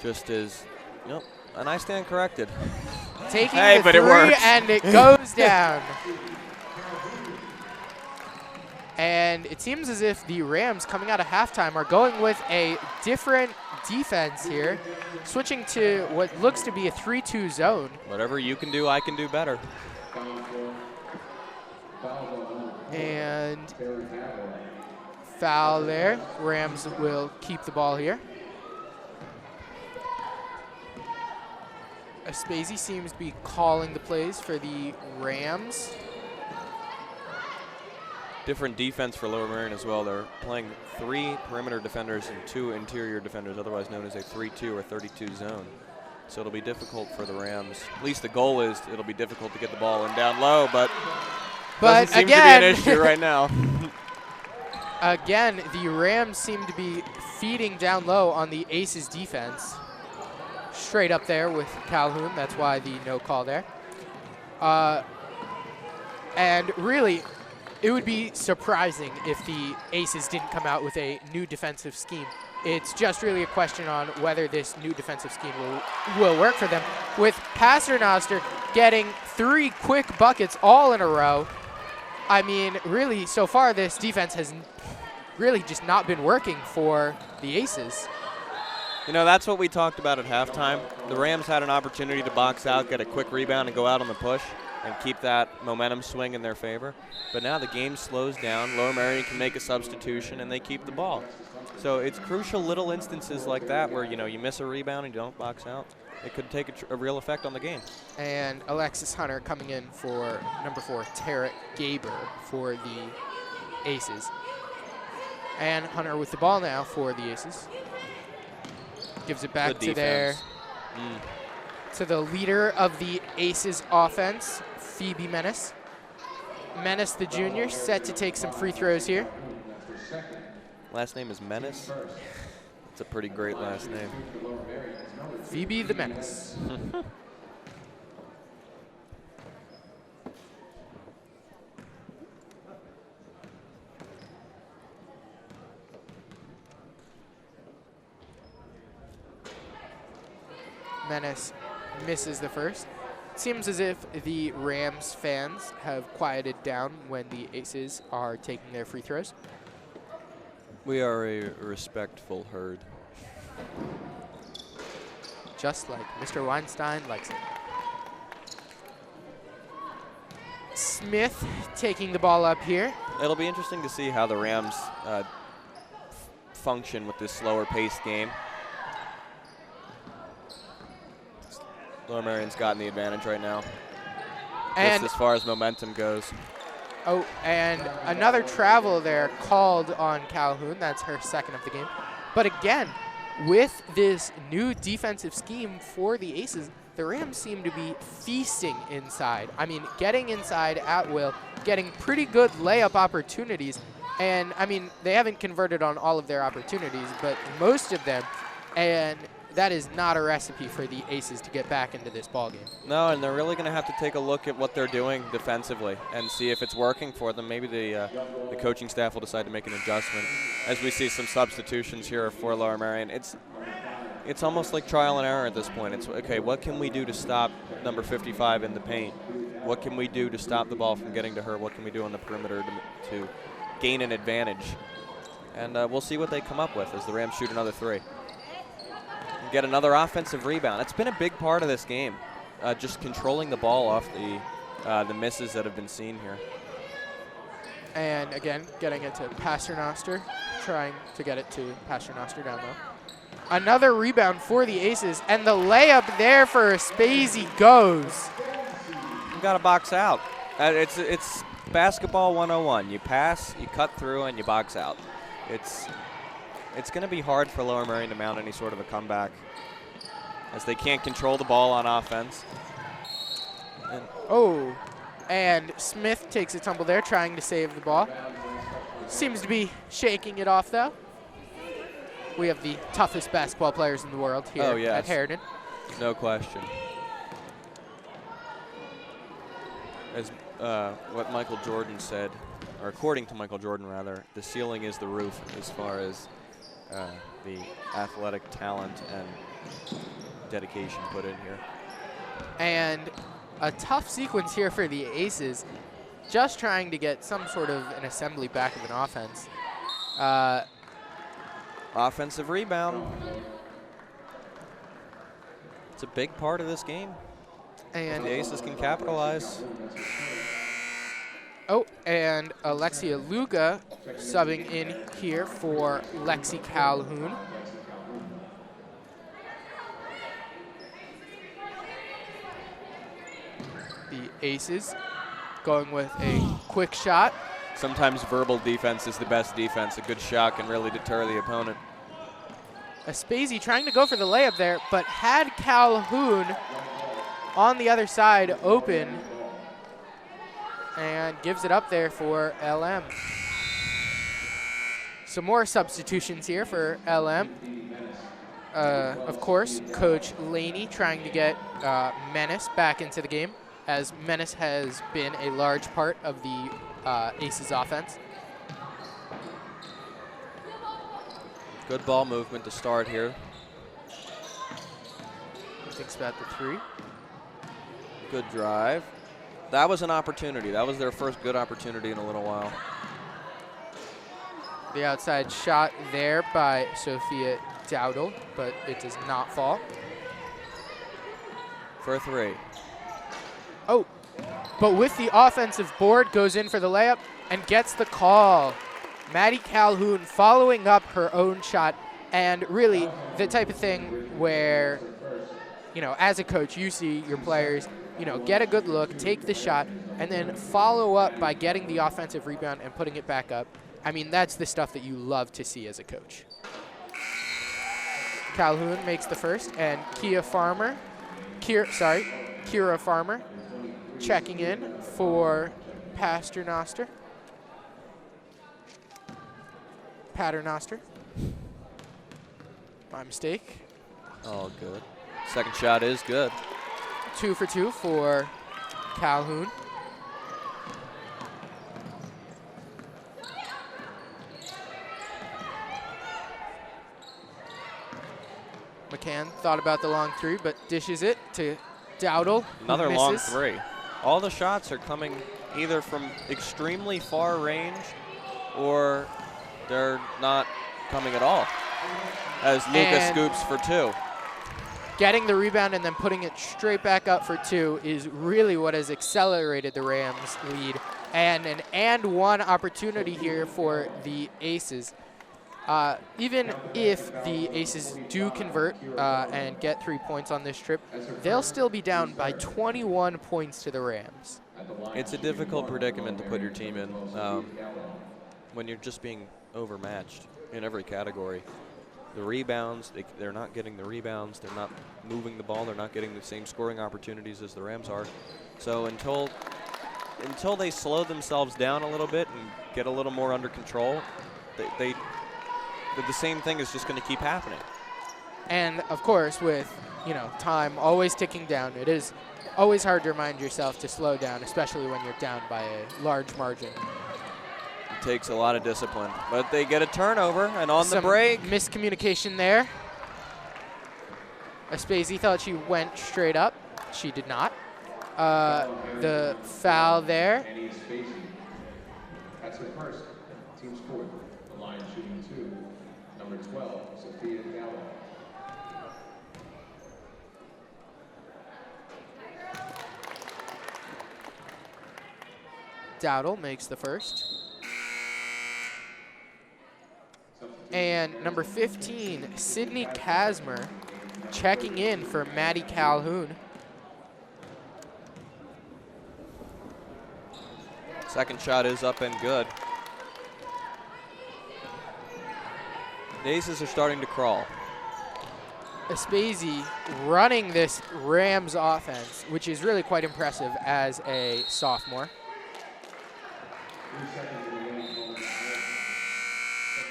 Speaker 3: just as, nope, and I stand corrected.
Speaker 1: Taking
Speaker 3: hey,
Speaker 1: the
Speaker 3: but
Speaker 1: three,
Speaker 3: it works.
Speaker 1: and it goes down. And it seems as if the Rams, coming out of halftime, are going with a different defense here, switching to what looks to be a 3-2 zone.
Speaker 3: Whatever you can do, I can do better.
Speaker 1: And foul there. Rams will keep the ball here. Aspesi seems to be calling the plays for the Rams.
Speaker 3: Different defense for Lower Merion as well. They're playing 3 perimeter defenders and 2 interior defenders, otherwise known as a 3-2 or 32 zone. So it'll be difficult for the Rams. At least the goal is it'll be difficult to get the ball in down low, but doesn't seem
Speaker 1: again,
Speaker 3: to be an issue right now.
Speaker 1: Again, the Rams seem to be feeding down low on the Aces defense. Straight up there with Calhoun. That's why the no call there. And really, it would be surprising if the Aces didn't come out with a new defensive scheme. It's just really a question on whether this new defensive scheme will work for them. With Pasternoster getting 3 quick buckets all in a row. I mean, really, so far this defense has really just not been working for the Aces.
Speaker 3: You know, that's what we talked about at halftime. The Rams had an opportunity to box out, get a quick rebound, and go out on the push and keep that momentum swing in their favor. But now the game slows down. Lower Merion can make a substitution, and they keep the ball. So it's crucial little instances like that where, you know, you miss a rebound and you don't box out. It could take a real effect on the game. And
Speaker 1: Alexis Hunter coming in for number 4, Tara Gaber for the Aces. And Hunter with the ball now for the Aces. Gives it back to the leader of the Aces offense, Phoebe Menace. Menace, the junior, set to take some free throws here.
Speaker 3: Last name is Menace. It's a pretty great last name.
Speaker 1: Phoebe the Menace. Menace misses the first. Seems as if the Rams fans have quieted down when the Aces are taking their free throws.
Speaker 3: We are a respectful herd.
Speaker 1: Just like Mr. Weinstein likes it. Smith taking the ball up here.
Speaker 3: It'll be interesting to see how the Rams function with this slower paced game. Lower Merion's gotten the advantage right now.
Speaker 1: And
Speaker 3: just as far as momentum goes.
Speaker 1: Oh, and another travel there called on Calhoun. That's her second of the game. But again, with this new defensive scheme for the Aces, the Rams seem to be feasting inside. I mean, getting inside at will, getting pretty good layup opportunities. And, I mean, they haven't converted on all of their opportunities, but most of them. And that is not a recipe for the Aces to get back into this ballgame. No,
Speaker 3: and they're really going to have to take a look at what they're doing defensively and see if it's working for them. Maybe the coaching staff will decide to make an adjustment. As we see some substitutions here for Lower Merion, it's almost like trial and error at this point. It's, okay, what can we do to stop number 55 in the paint? What can we do to stop the ball from getting to her? What can we do on the perimeter to gain an advantage? And we'll see what they come up with as the Rams shoot another 3. Get another offensive rebound. It's been a big part of this game, just controlling the ball off the the misses that have been seen here.
Speaker 1: And again, getting it to Paternoster, trying to get it to Paternoster down low. Another rebound for the Aces, and the layup there for Spacey goes.
Speaker 3: You got to box out. It's basketball 101. You pass, you cut through, and you box out. It's going to be hard for Lower Merion to mount any sort of a comeback, as they can't control the ball on offense.
Speaker 1: And Smith takes a tumble there, trying to save the ball. Seems to be shaking it off, though. We have the toughest basketball players in the world here at Harriton.
Speaker 3: No question. As what Michael Jordan said, or according to Michael Jordan, rather, the ceiling is the roof as far as the athletic talent and dedication put in here.
Speaker 1: And a tough sequence here for the Aces, just trying to get some sort of an assembly back of an offense.
Speaker 3: Offensive rebound. It's a big part of this game.
Speaker 1: And
Speaker 3: the Aces can capitalize.
Speaker 1: And Alexia Luga subbing in here for Lexi Calhoun. The Aces going with a quick shot.
Speaker 3: Sometimes verbal defense is the best defense. A good shot can really deter the opponent.
Speaker 1: Spacey trying to go for the layup there, but had Calhoun on the other side open and gives it up there for LM. Some more substitutions here for LM. Of course, Coach Laney trying to get Menace back into the game, as Menace has been a large part of the Aces offense.
Speaker 3: Good ball movement to start here.
Speaker 1: Thinks about the three.
Speaker 3: Good drive. That was an opportunity. That was their first good opportunity in a little while.
Speaker 1: The outside shot there by Sophia Dowdle, but it does not fall.
Speaker 3: For a three.
Speaker 1: But with the offensive board, goes in for the layup and gets the call. Maddie Calhoun following up her own shot, and really the type of thing where, as a coach, you see your players, get a good look, take the shot, and then follow up by getting the offensive rebound and putting it back up. I mean, that's the stuff that you love to see as a coach. Calhoun makes the first, and Kira Farmer checking in for Paternoster. My mistake.
Speaker 3: Oh, good. Second shot is good.
Speaker 1: 2 for 2 for Calhoun. McCann thought about the long three, but dishes it to Dowdle.
Speaker 3: Another long three. All the shots are coming either from extremely far range or they're not coming at all, as Lucas scoops for two.
Speaker 1: Getting the rebound and then putting it straight back up for two is really what has accelerated the Rams' lead. And an and-one opportunity here for the Aces. Even if the Aces do convert and get 3 points on this trip, they'll still be down by 21 points to the Rams.
Speaker 3: It's a difficult predicament to put your team in when you're just being overmatched in every category. The rebounds, they're not getting the rebounds. They're not moving the ball. They're not getting the same scoring opportunities as the Rams are. So until they slow themselves down a little bit and get a little more under control, the same thing is just going to keep happening.
Speaker 1: And of course, with time always ticking down, it is always hard to remind yourself to slow down, especially when you're down by a large margin.
Speaker 3: It takes a lot of discipline, but they get a turnover, and on the break,
Speaker 1: miscommunication there. Spacey thought she went straight up. She did not. The foul there.
Speaker 4: That's her first. Team's fourth. The line shooting 2. Number 12, Sophia Gallo.
Speaker 1: Dowdle makes the first. And number 15, Sydney Casmer, checking in for Maddie Calhoun.
Speaker 3: Second shot is up and good. The Aces are starting to crawl.
Speaker 1: Aspesi running this Rams offense, which is really quite impressive as a sophomore.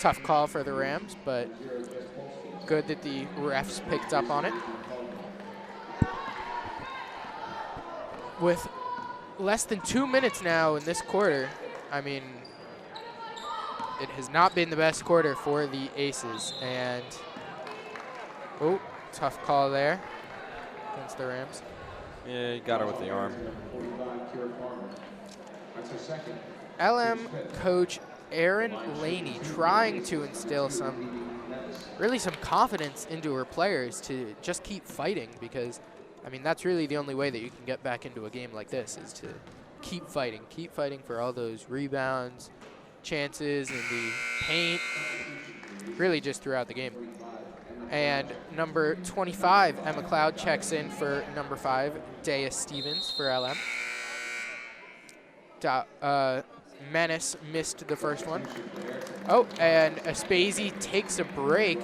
Speaker 1: Tough call for the Rams, but good that the refs picked up on it. With less than 2 minutes now in this quarter, I mean, it has not been the best quarter for the Aces. And, oh, tough call there against the Rams.
Speaker 3: Yeah, you got her with the arm.
Speaker 1: LM coach Aaron Laney trying to instill some confidence into her players to just keep fighting, because, I mean, that's really the only way that you can get back into a game like this, is to keep fighting for all those rebounds, chances in the paint, really just throughout the game. And number 25, Emma Cloud, checks in for number 5, Dea Stevens for LM. Menace missed the first one. Oh, and Aspesi takes a break.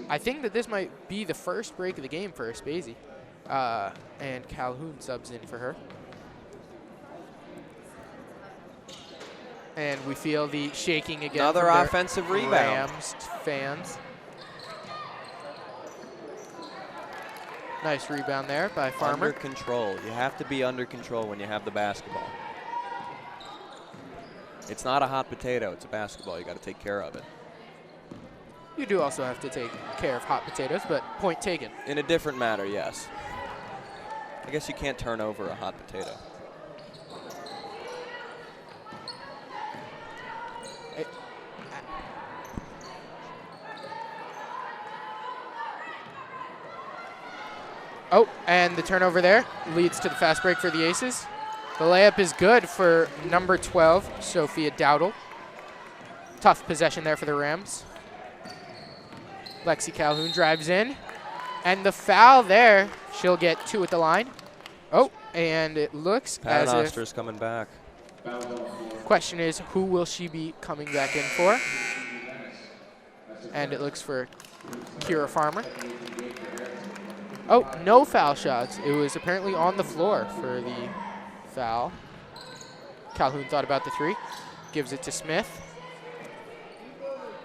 Speaker 1: I think that this might be the first break of the game for Aspesi. And Calhoun subs in for her. And we feel the shaking again.
Speaker 3: Another
Speaker 1: from the
Speaker 3: offensive rebound.
Speaker 1: Rams fans. Nice rebound there by Farmer.
Speaker 3: Under control. You have to be under control when you have the basketball. It's not a hot potato, it's a basketball. You got to take care of it.
Speaker 1: You do also have to take care of hot potatoes, but point taken.
Speaker 3: In a different matter, yes. I guess you can't turn over a hot potato. Oh, and the turnover there leads to the fast break for the Aces. The layup is good for number 12, Sophia Dowdle. Tough possession there for the Rams. Lexi Calhoun drives in. And the foul there, she'll get 2 at the line. Oh, and it looks as if... Paternoster's coming back.
Speaker 1: Question is, who will she be coming back in for? And it looks for Kira Farmer. Oh, no foul shots. It was apparently on the floor for the foul. Calhoun thought about the 3. Gives it to Smith.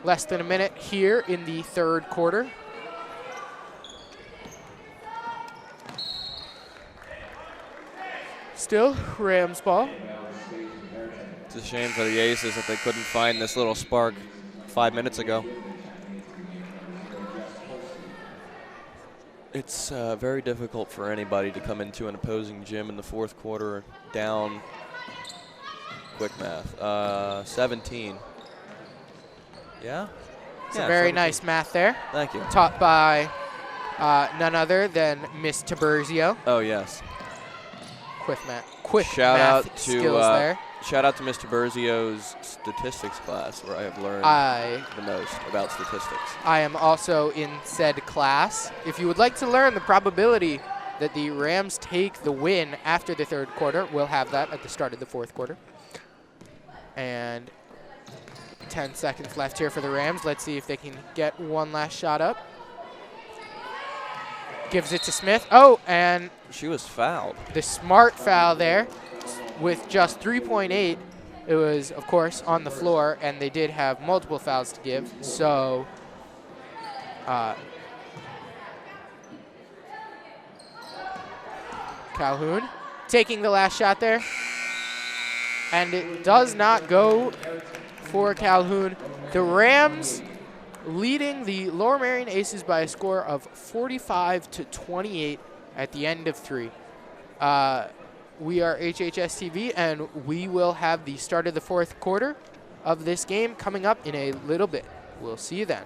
Speaker 1: Less than a minute here in the third quarter. Still Rams ball.
Speaker 3: It's a shame for the Aces that they couldn't find this little spark 5 minutes ago. It's very difficult for anybody to come into an opposing gym in the fourth quarter down, quick math, 17. Yeah?
Speaker 1: It's a very nice math there.
Speaker 3: Thank you.
Speaker 1: Taught by none other than Miss Tiberzio.
Speaker 3: Oh, yes.
Speaker 1: Quick
Speaker 3: Shout
Speaker 1: math
Speaker 3: out
Speaker 1: skills
Speaker 3: to
Speaker 1: there.
Speaker 3: Shout out to Mr. Berzio's statistics class, where I have learned the most about statistics.
Speaker 1: I am also in said class. If you would like to learn the probability that the Rams take the win after the third quarter, we'll have that at the start of the fourth quarter. And 10 seconds left here for the Rams. Let's see if they can get one last shot up. Gives it to Smith. Oh, and
Speaker 3: she was fouled.
Speaker 1: The smart foul there with just 3.8. It was, of course, on the floor, and they did have multiple fouls to give. So Calhoun taking the last shot there. And it does not go for Calhoun. The Rams leading the Lower Merion Aces by a score of 45-28 at the end of 3. We are HHS TV, and we will have the start of the fourth quarter of this game coming up in a little bit. We'll see you then.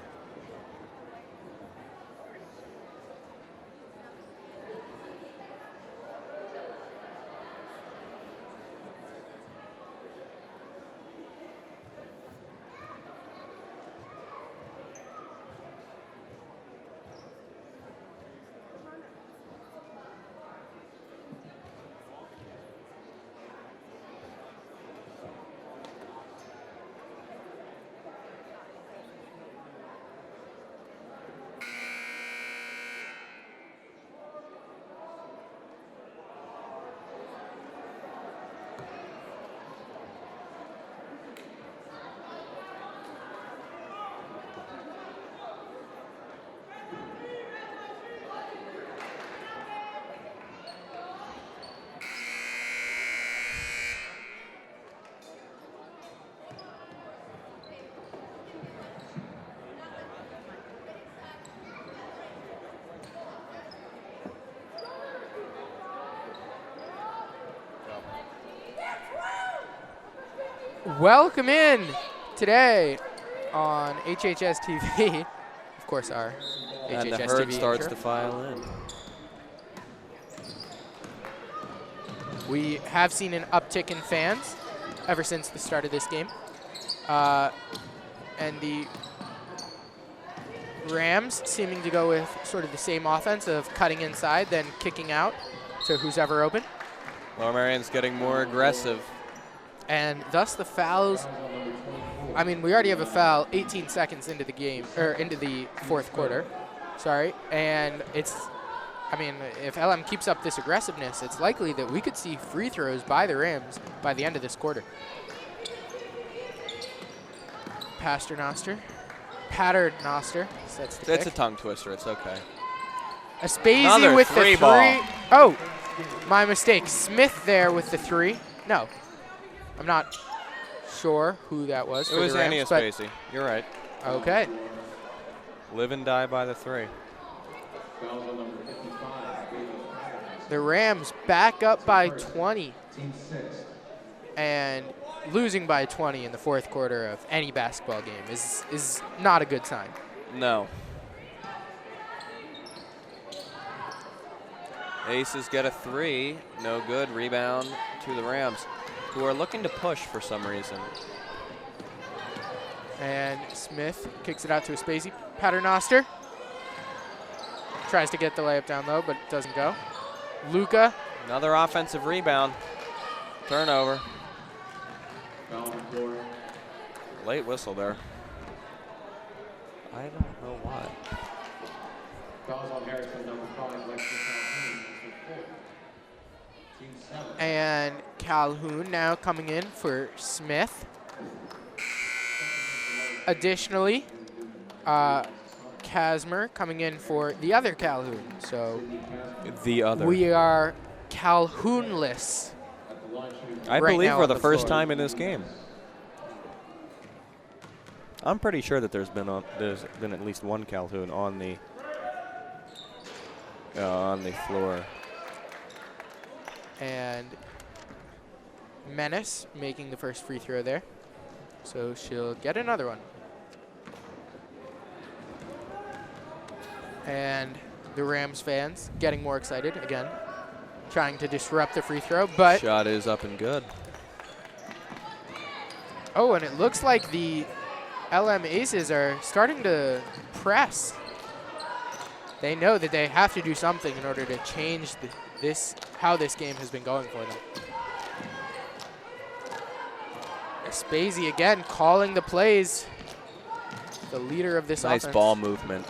Speaker 1: welcome in today on HHS TV. Of course, our
Speaker 3: And the
Speaker 1: HHS
Speaker 3: herd
Speaker 1: TV
Speaker 3: starts
Speaker 1: intro.
Speaker 3: to file in.
Speaker 1: We have seen an uptick in fans ever since the start of this game. And the Rams seeming to go with sort of the same offense of cutting inside, then kicking out to who's ever open.
Speaker 3: Lower Merion's getting more aggressive.
Speaker 1: And thus the fouls. I mean, we already have a foul 18 seconds into the game, or into the fourth quarter. Sorry. And it's, I mean, if LM keeps up this aggressiveness, it's likely that we could see free throws by the Rams by the end of this quarter. Paternoster. That's the
Speaker 3: It's a
Speaker 1: pick.
Speaker 3: tongue twister. It's okay.
Speaker 1: Aspazi
Speaker 3: Another
Speaker 1: with the
Speaker 3: three
Speaker 1: three.
Speaker 3: ball.
Speaker 1: Oh, my mistake. Smith there with the three. No, I'm not sure who that was.
Speaker 3: It
Speaker 1: for
Speaker 3: was
Speaker 1: the Rams,
Speaker 3: Annie
Speaker 1: but
Speaker 3: Aspazi. You're right.
Speaker 1: okay.
Speaker 3: Live and die by the three.
Speaker 4: Fouls on number 55.
Speaker 1: The Rams back up by 20
Speaker 4: Team 6.
Speaker 1: and losing by 20 in the fourth quarter of any basketball game is not a good sign.
Speaker 3: No. Aces get a three. No good. Rebound to the Rams, who are looking to push for some reason.
Speaker 1: And Smith kicks it out to Aspazi. Paternoster tries to get the layup down low, but it doesn't go. Luca.
Speaker 3: Another offensive rebound. Turnover.
Speaker 4: Foul on the floor.
Speaker 3: Late whistle there. I don't know why.
Speaker 4: Fouls on Harrison, number 5, Lexington Calhoun, that's the 4th. Team 7.
Speaker 1: And Calhoun now coming in for Smith. Additionally, Casmer coming in for the other Calhoun. So
Speaker 3: The other.
Speaker 1: we are Calhounless.
Speaker 3: I
Speaker 1: right
Speaker 3: believe
Speaker 1: now
Speaker 3: for
Speaker 1: on
Speaker 3: the
Speaker 1: the
Speaker 3: first
Speaker 1: floor.
Speaker 3: time in this game. I'm pretty sure that there's been at least one Calhoun on the floor.
Speaker 1: And Menace making the first free throw there. So she'll get another one. And the Rams fans getting more excited again, trying to disrupt the free throw, but
Speaker 3: Shot is up and good.
Speaker 1: oh, and it looks like the LM Aces are starting to press. They know that they have to do something in order to change how this game has been going for them. Aspazi again calling the plays. The leader of this
Speaker 3: Nice
Speaker 1: offense.
Speaker 3: ball movement.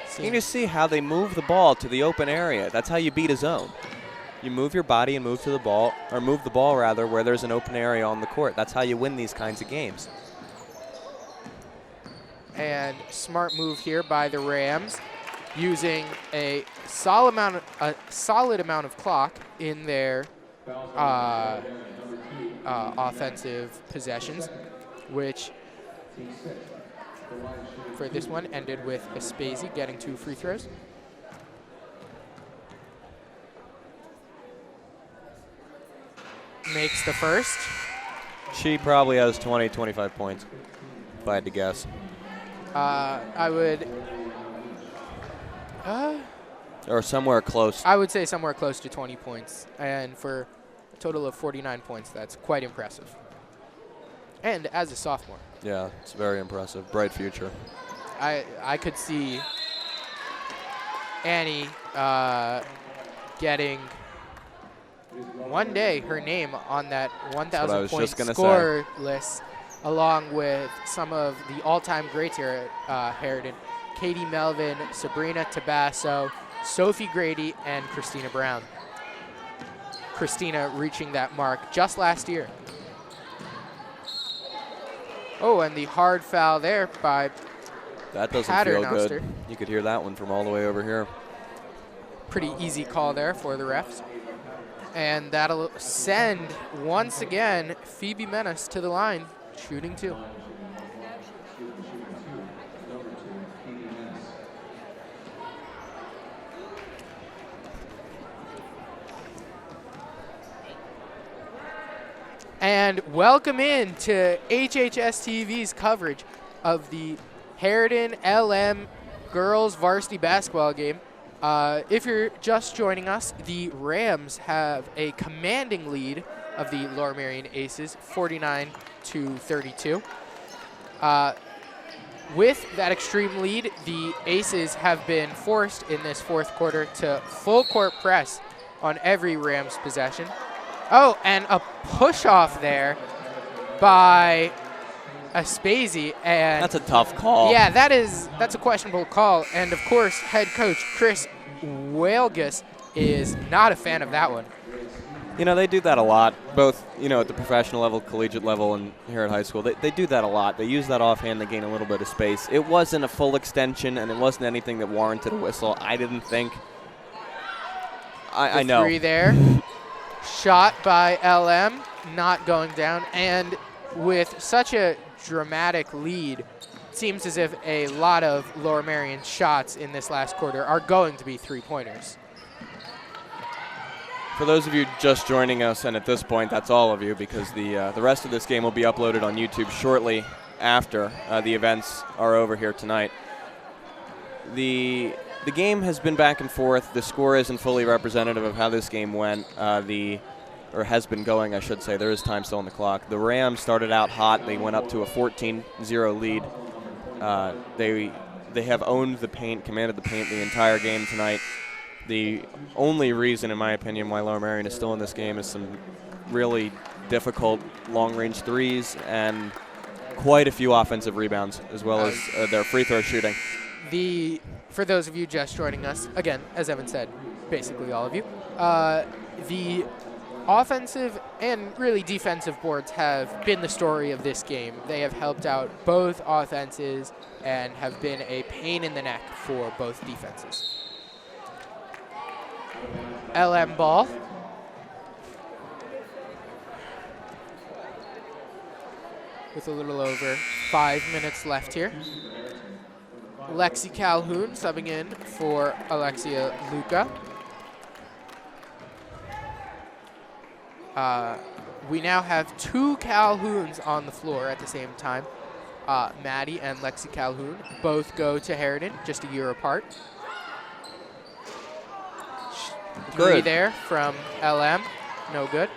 Speaker 1: Seems-
Speaker 3: You can see how they move the ball to the open area. That's how you beat a zone. You move your body and move to the ball, or move the ball rather, where there's an open area on the court. That's how you win these kinds of games.
Speaker 1: And smart move here by the Rams, using a solid amount of clock in their offensive possessions, which for this one ended with Aspazi getting 2 free throws. Makes the first.
Speaker 3: She probably has 20, 25 points, if I had to guess.
Speaker 1: I would
Speaker 3: Or somewhere close.
Speaker 1: say somewhere close to 20 points, and for a total of 49 points, that's quite impressive. And as a sophomore,
Speaker 3: Yeah, it's very impressive. Bright future.
Speaker 1: I could see Annie getting one day her name on that
Speaker 3: That's what I
Speaker 1: 1,000
Speaker 3: was
Speaker 1: point
Speaker 3: just gonna
Speaker 1: score list, along with some of the all-time greats here at Harriton. Katie Melvin, Sabrina Tabasso, Sophie Grady, and Christina Brown. Christina reaching that mark just last year. Oh, and the hard foul there by
Speaker 3: That doesn't feel
Speaker 1: Paternoster.
Speaker 3: good. You could hear that one from all the way over here.
Speaker 1: Pretty easy call there for the refs. And that'll send, once again, Phoebe Menace to the line, shooting 2. And welcome in to HHS TV's coverage of the Harriton LM girls varsity basketball game. If you're just joining us, the Rams have a commanding lead of the Lower Merion Aces, 49-32. With that extreme lead, the Aces have been forced in this fourth quarter to full court press on every Rams possession. Oh, and a push off there by Aspesi, and
Speaker 3: That's a tough call.
Speaker 1: yeah, that's a questionable call. And of course, head coach Chris Whalgus is not a fan of that one.
Speaker 3: You know, they do that a lot, both, at the professional level, collegiate level, and here at high school. They do that a lot. They use that offhand to gain a little bit of space. It wasn't a full extension, and it wasn't anything that warranted a whistle, I didn't think. I know.
Speaker 1: Three there. Shot by LM, not going down. And with such a dramatic lead, it seems as if a lot of Lower Merion shots in this last quarter are going to be three-pointers.
Speaker 3: For those of you just joining us, and at this point, that's all of you, because the rest of this game will be uploaded on YouTube shortly after the events are over here tonight. The game has been back and forth. The score isn't fully representative of how this game went, or has been going, I should say. There is time still on the clock. The Rams started out hot. They went up to a 14-0 lead. They have owned the paint, commanded the paint the entire game tonight. The only reason, in my opinion, why Lower Merion is still in this game is some really difficult long-range threes and quite a few offensive rebounds, as well as their free throw shooting.
Speaker 1: For those of you just joining us, again, as Evan said, basically all of you, the offensive and really defensive boards have been the story of this game. They have helped out both offenses and have been a pain in the neck for both defenses. LM ball. With a little over 5 minutes left here. Lexi Calhoun subbing in for Alexia Luca. We now have two Calhouns on the floor at the same time. Maddie and Lexi Calhoun both go to Harriton, just a year apart. Three
Speaker 3: Good.
Speaker 1: there from LM, no good.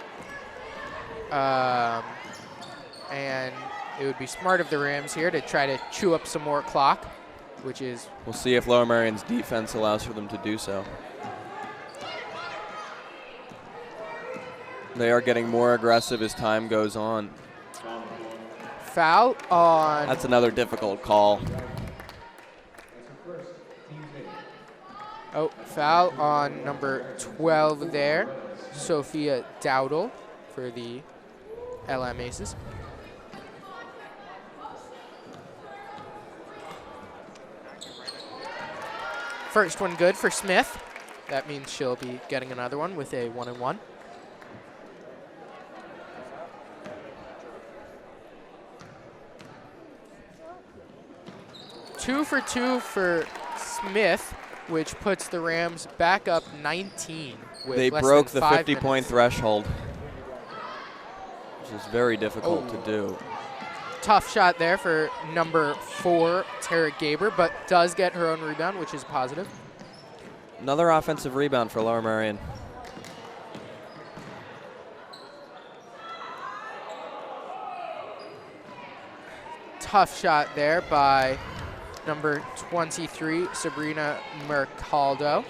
Speaker 1: And it would be smart of the Rams here to try to chew up some more clock, which is...
Speaker 3: We'll see if Lower Merion's defense allows for them to do so. They are getting more aggressive as time goes on.
Speaker 1: Foul on...
Speaker 3: That's another difficult call.
Speaker 1: Oh, foul on number 12 there, Sophia Dowdle for the LM Aces. First one good for Smith. That means she'll be getting another one with a 1-and-1. Two for two for Smith, which puts the Rams back up 19 with
Speaker 3: They
Speaker 1: less
Speaker 3: broke
Speaker 1: than
Speaker 3: the
Speaker 1: 5
Speaker 3: 50-point
Speaker 1: minutes.
Speaker 3: threshold, which is very difficult to do.
Speaker 1: Tough shot there for number 4, Tara Gaber, but does get her own rebound, which is positive.
Speaker 3: Another offensive rebound for Lower Merion.
Speaker 1: Tough shot there by number 23, Sabrina Mercaldo.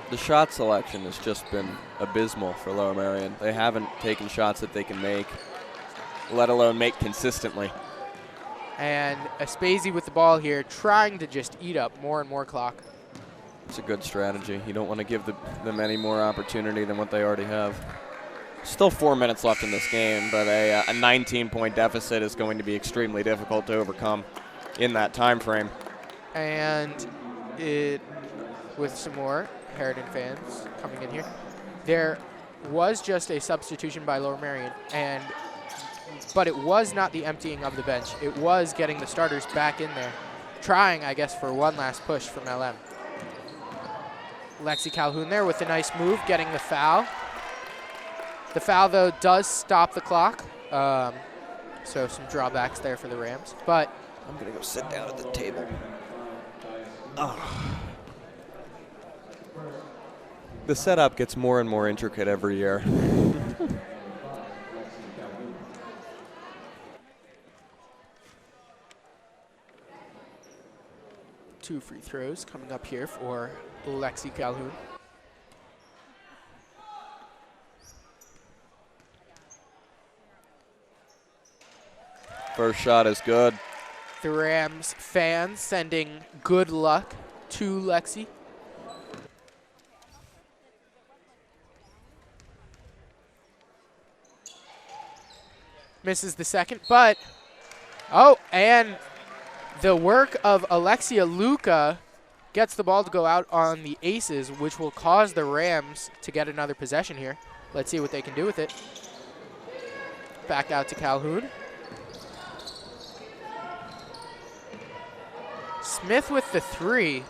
Speaker 3: The shot selection has just been abysmal for Lower Merion. They haven't taken shots that they can make, let alone make consistently.
Speaker 1: And Aspesi with the ball here, trying to just eat up more and more clock.
Speaker 3: It's a good strategy. You don't want to give them any more opportunity than what they already have. Still 4 minutes left in this game, but a 19-point deficit is going to be extremely difficult to overcome in that time frame.
Speaker 1: And it, with some more Harriton fans coming in here, there was just a substitution by Lower Merion, but it was not the emptying of the bench. It was getting the starters back in there, trying, I guess, for one last push from LM. Lexi Calhoun there with a nice move, getting the foul. The foul, though, does stop the clock. So some drawbacks there for the Rams. But
Speaker 3: I'm going to go sit down at the table. Oh. The setup gets more and more intricate every year.
Speaker 1: two free throws coming up here for Lexi Calhoun.
Speaker 3: First shot is good.
Speaker 1: The Rams fans sending good luck to Lexi. Misses the second, but, oh, and the work of Alexia Luca gets the ball to go out on the Aces, which will cause the Rams to get another possession here. Let's see what they can do with it. Back out to Calhoun. Smith with the three.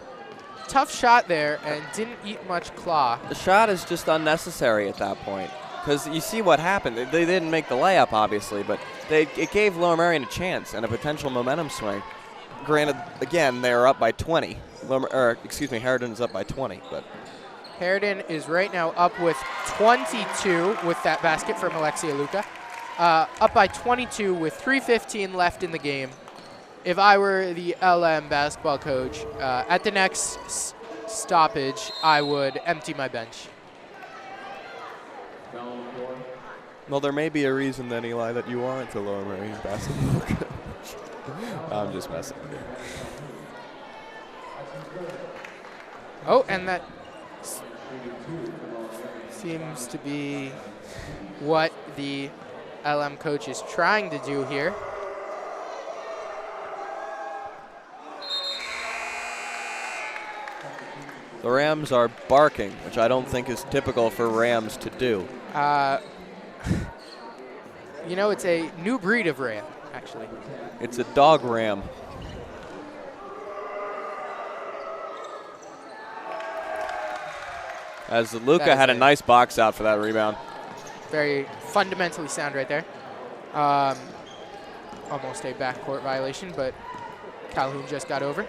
Speaker 1: Tough shot there and didn't eat much clock.
Speaker 3: The shot is just unnecessary at that point because you see what happened. They didn't make the layup, obviously, but it gave Lower Merion a chance and a potential momentum swing. Granted, again, they are up by 20. Harriton is up by 20. But
Speaker 1: Harriton is right now up with 22 with that basket from Alexia Luca. Up by 22 with 3:15 left in the game. If I were the LM basketball coach, at the next stoppage, I would empty my bench.
Speaker 3: Well, there may be a reason then, Eli, that you aren't the Lower Merion basketball coach. I'm just messing with you.
Speaker 1: Oh, and that seems to be what the LM coach is trying to do here.
Speaker 3: The Rams are barking, which I don't think is typical for Rams to do.
Speaker 1: You know, it's a new breed of ram, actually.
Speaker 3: It's a dog ram. As Luca had a nice box out for that rebound.
Speaker 1: Very fundamentally sound right there. Almost a backcourt violation, but Calhoun just got over.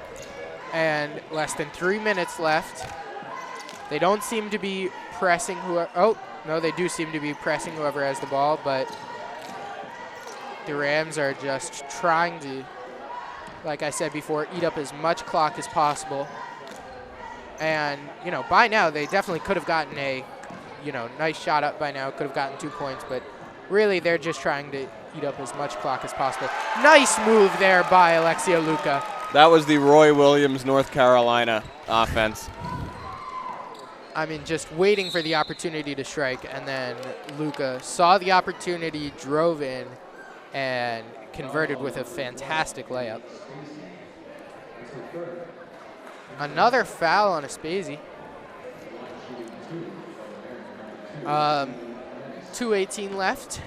Speaker 1: And less than 3 minutes left. They don't seem to be pressing whoever. Oh, no, they do seem to be pressing whoever has the ball, but the Rams are just trying to, like I said before, eat up as much clock as possible. And, you know, by now they definitely could have gotten a, nice shot up by now, could have gotten 2 points, but really they're just trying to eat up as much clock as possible. Nice move there by Alexia Luca.
Speaker 3: That was the Roy Williams, North Carolina offense.
Speaker 1: I mean, just waiting for the opportunity to strike, and then Luca saw the opportunity, drove in, and converted with a fantastic layup. Another foul on Aspazi. 2:18 left,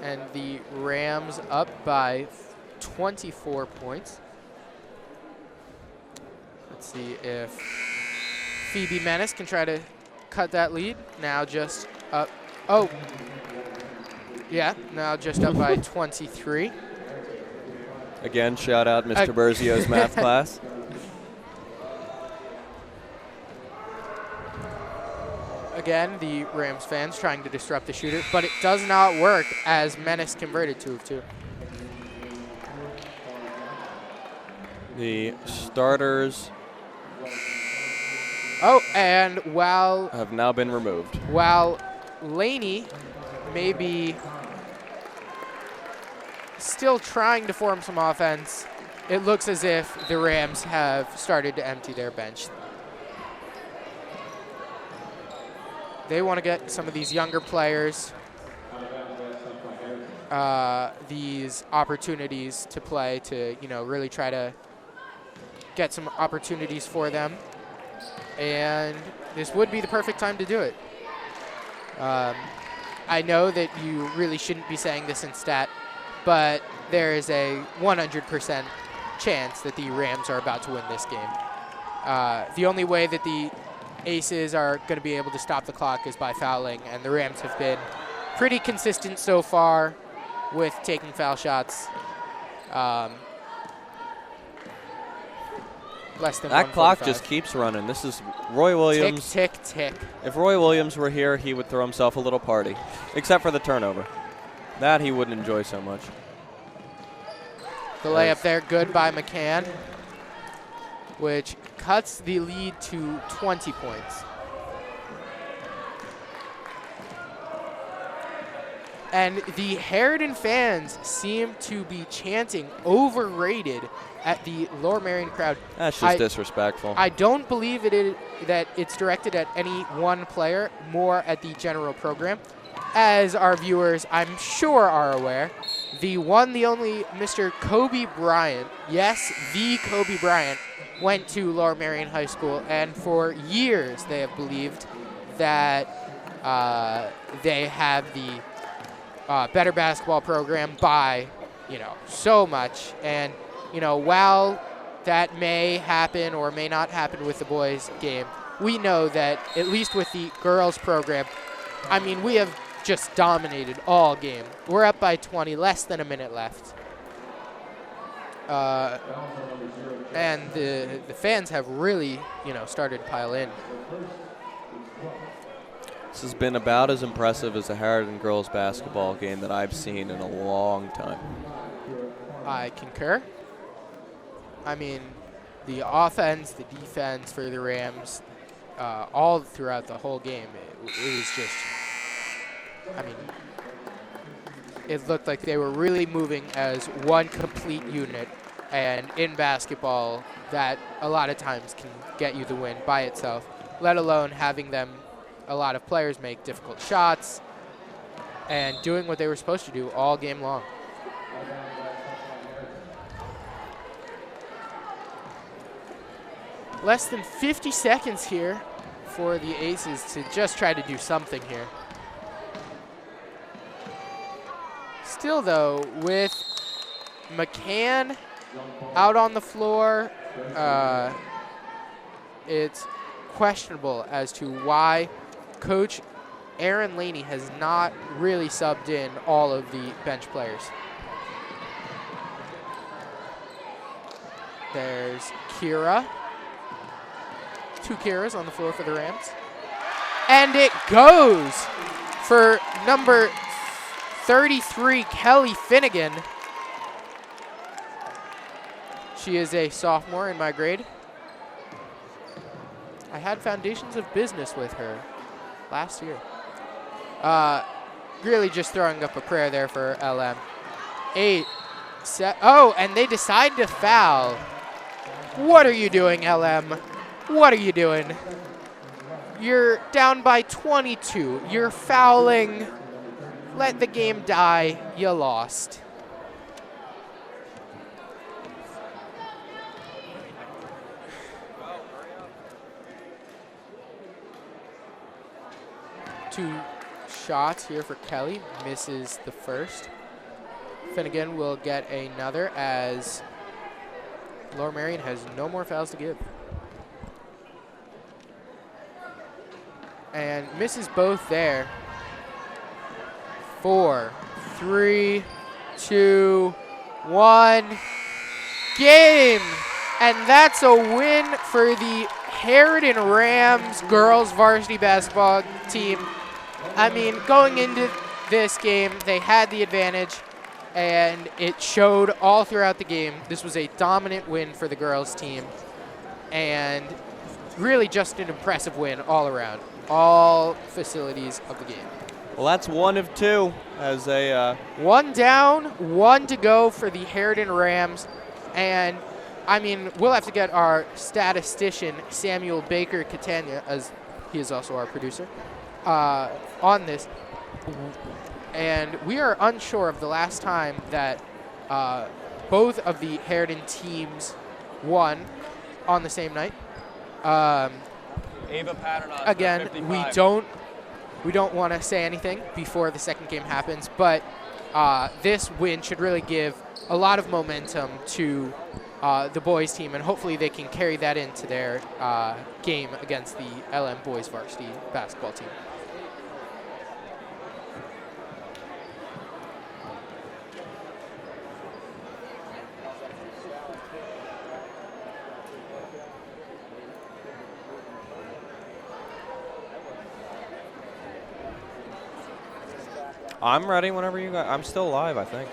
Speaker 1: and the Rams up by 24 points. Let's see if Phoebe Menace can try to cut that lead. Now just up. Oh. Yeah, now just up by 23.
Speaker 3: Again, shout out Mr. Berzio's math class.
Speaker 1: Again, the Rams fans trying to disrupt the shooter, but it does not work as Menace converted 2 of 2.
Speaker 3: The starters
Speaker 1: and while
Speaker 3: have now been removed.
Speaker 1: While Laney may be still trying to form some offense, it looks as if the Rams have started to empty their bench. They want to get some of these younger players these opportunities to play to, really try to get some opportunities for them. And this would be the perfect time to do it. I know that you really shouldn't be saying this in stat, but there is a 100% chance that the Rams are about to win this game. The only way that the Aces are going to be able to stop the clock is by fouling, and the Rams have been pretty consistent so far with taking foul shots. Less than
Speaker 3: That clock
Speaker 1: 145.
Speaker 3: just keeps running. This is Roy Williams.
Speaker 1: Tick, tick, tick.
Speaker 3: If Roy Williams were here, he would throw himself a little party, except for the turnover. That he wouldn't enjoy so much.
Speaker 1: The layup there, good by McCann, which cuts the lead to 20 points. And the Harriton fans seem to be chanting overrated at the Lower Merion crowd.
Speaker 3: That's just disrespectful.
Speaker 1: I don't believe that it's directed at any one player, more at the general program. As our viewers, I'm sure, are aware, the one, the only Mr. Kobe Bryant, yes, the Kobe Bryant, went to Lower Merion High School, and for years they have believed that they have the better basketball program by, so much. And, while that may happen or may not happen with the boys game, we know that at least with the girls program, I mean, we have just dominated all game. We're up by 20, less than a minute left. And the fans have really, started to pile in.
Speaker 3: This has been about as impressive as a Harriton girls basketball game that I've seen in a long time.
Speaker 1: I concur. I mean, the offense, the defense for the Rams, all throughout the whole game, it was just, I mean, it looked like they were really moving as one complete unit. And in basketball, that a lot of times can get you the win by itself, let alone having them, a lot of players make difficult shots and doing what they were supposed to do all game long. Less than 50 seconds here for the Aces to just try to do something here. Still, though, with McCann out on the floor, it's questionable as to why Coach Aaron Laney has not really subbed in all of the bench players. There's Kira. Two Kiras on the floor for the Rams. And it goes for number 33, Kelly Finnegan. She is a sophomore in my grade. I had Foundations of Business with her last year. Really just throwing up a prayer there for LM. 8, 7, oh, and they decide to foul. What are you doing, LM? What are you doing? You're down by 22. You're fouling. Let the game die. You lost. Two shots here for Kelly. Misses the first. Finnegan will get another as Lower Merion has no more fouls to give. And misses both there. 4, 3, 2, 1. Game! And that's a win for the Harriton Rams girls varsity basketball team. I mean, going into this game, they had the advantage, and it showed all throughout the game. This was a dominant win for the girls team, and really just an impressive win all around, all facilities of the game.
Speaker 3: Well, that's one of two as a
Speaker 1: one down, one to go for the Harriton Rams. And, I mean, we'll have to get our statistician, Samuel Baker Catania, as he is also our producer, on this. And we are unsure of the last time that both of the Harriton teams won on the same night. Again, we don't want to say anything before the second game happens, but this win should really give a lot of momentum to the boys team, and hopefully they can carry that into their game against the LM boys varsity basketball team.
Speaker 3: I'm ready whenever you guys. I'm still live, I think.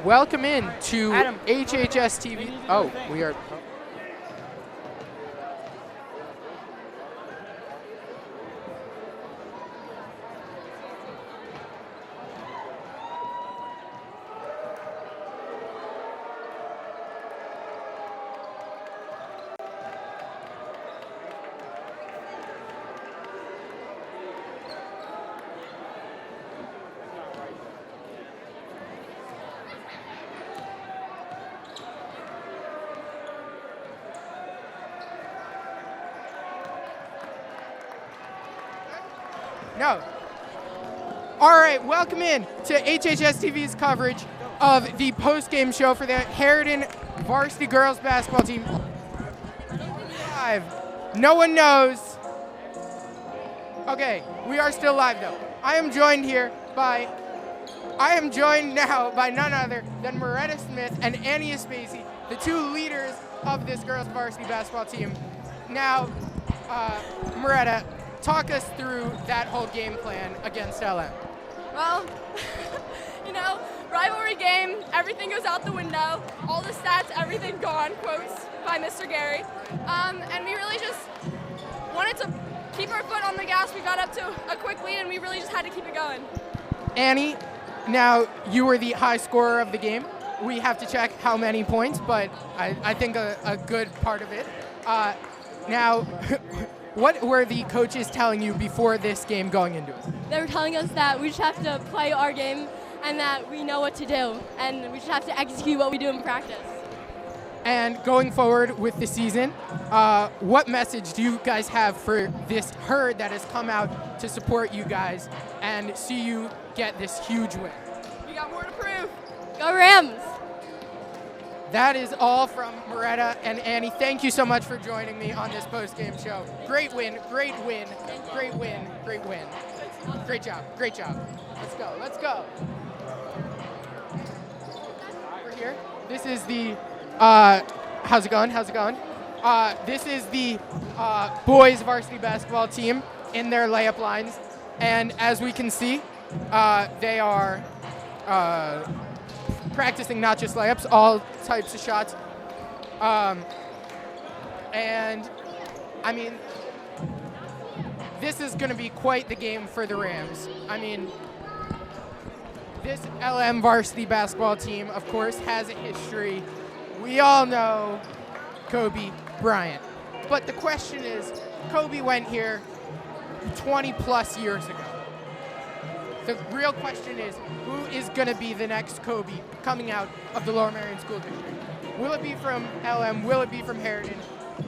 Speaker 1: Welcome in to
Speaker 2: Adam,
Speaker 1: HHS TV. Oh, we are. No. All right, welcome in to HHS TV's coverage of the post-game show for the Harriton Varsity girls basketball team. Live. No one knows. Okay, we are still live though. I am joined now by none other than Moretta Smith and Annie Spacey, the two leaders of this girls varsity basketball team. Now, Moretta, talk us through that whole game plan against LM.
Speaker 5: Well, rivalry game, everything goes out the window. All the stats, everything gone, quotes by Mr. Gary. And we really just wanted to keep our foot on the gas. We got up to a quick lead, and we really just had to keep it going.
Speaker 1: Annie, now you were the high scorer of the game. We have to check how many points, but I think a good part of it. Now, what were the coaches telling you before this game going into it?
Speaker 5: They were telling us that we just have to play our game and that we know what to do, and we just have to execute what we do in practice.
Speaker 1: And going forward with the season, what message do you guys have for this herd that has come out to support you guys and see you get this huge win?
Speaker 5: We got more to prove. Go Rams!
Speaker 1: That is all from Moretta and Annie. Thank you so much for joining me on this post-game show. Great win, great win, great win, great win. Great job, great job. Let's go, let's go. We're here. This is the, how's it going, how's it going? This is the boys varsity basketball team in their layup lines. And as we can see, they are practicing not just layups, all types of shots. And I mean, this is going to be quite the game for the Rams. I mean, this LM varsity basketball team, of course, has a history. We all know Kobe Bryant. But the question is, Kobe went here 20 plus years ago. The real question is, who is going to be the next Kobe coming out of the Lower Merion School District? Will it be from LM? Will it be from Harriton?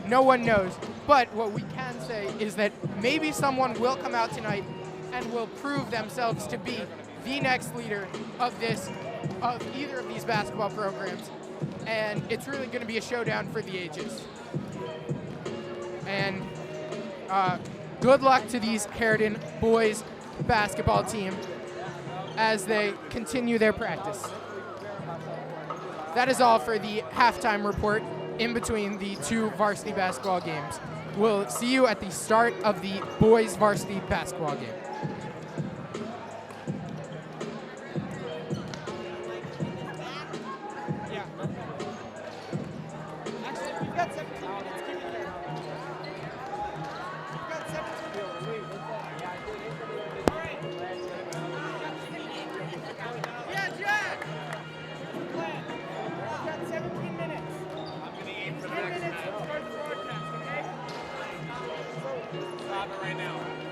Speaker 1: No one knows. But what we can say is that maybe someone will come out tonight and will prove themselves to be the next leader of either of these basketball programs. And it's really going to be a showdown for the ages. And good luck to these Harriton boys basketball team as they continue their practice. That is all for the halftime report in between the two varsity basketball games. We'll see you at the start of the boys varsity basketball game.
Speaker 6: Right now.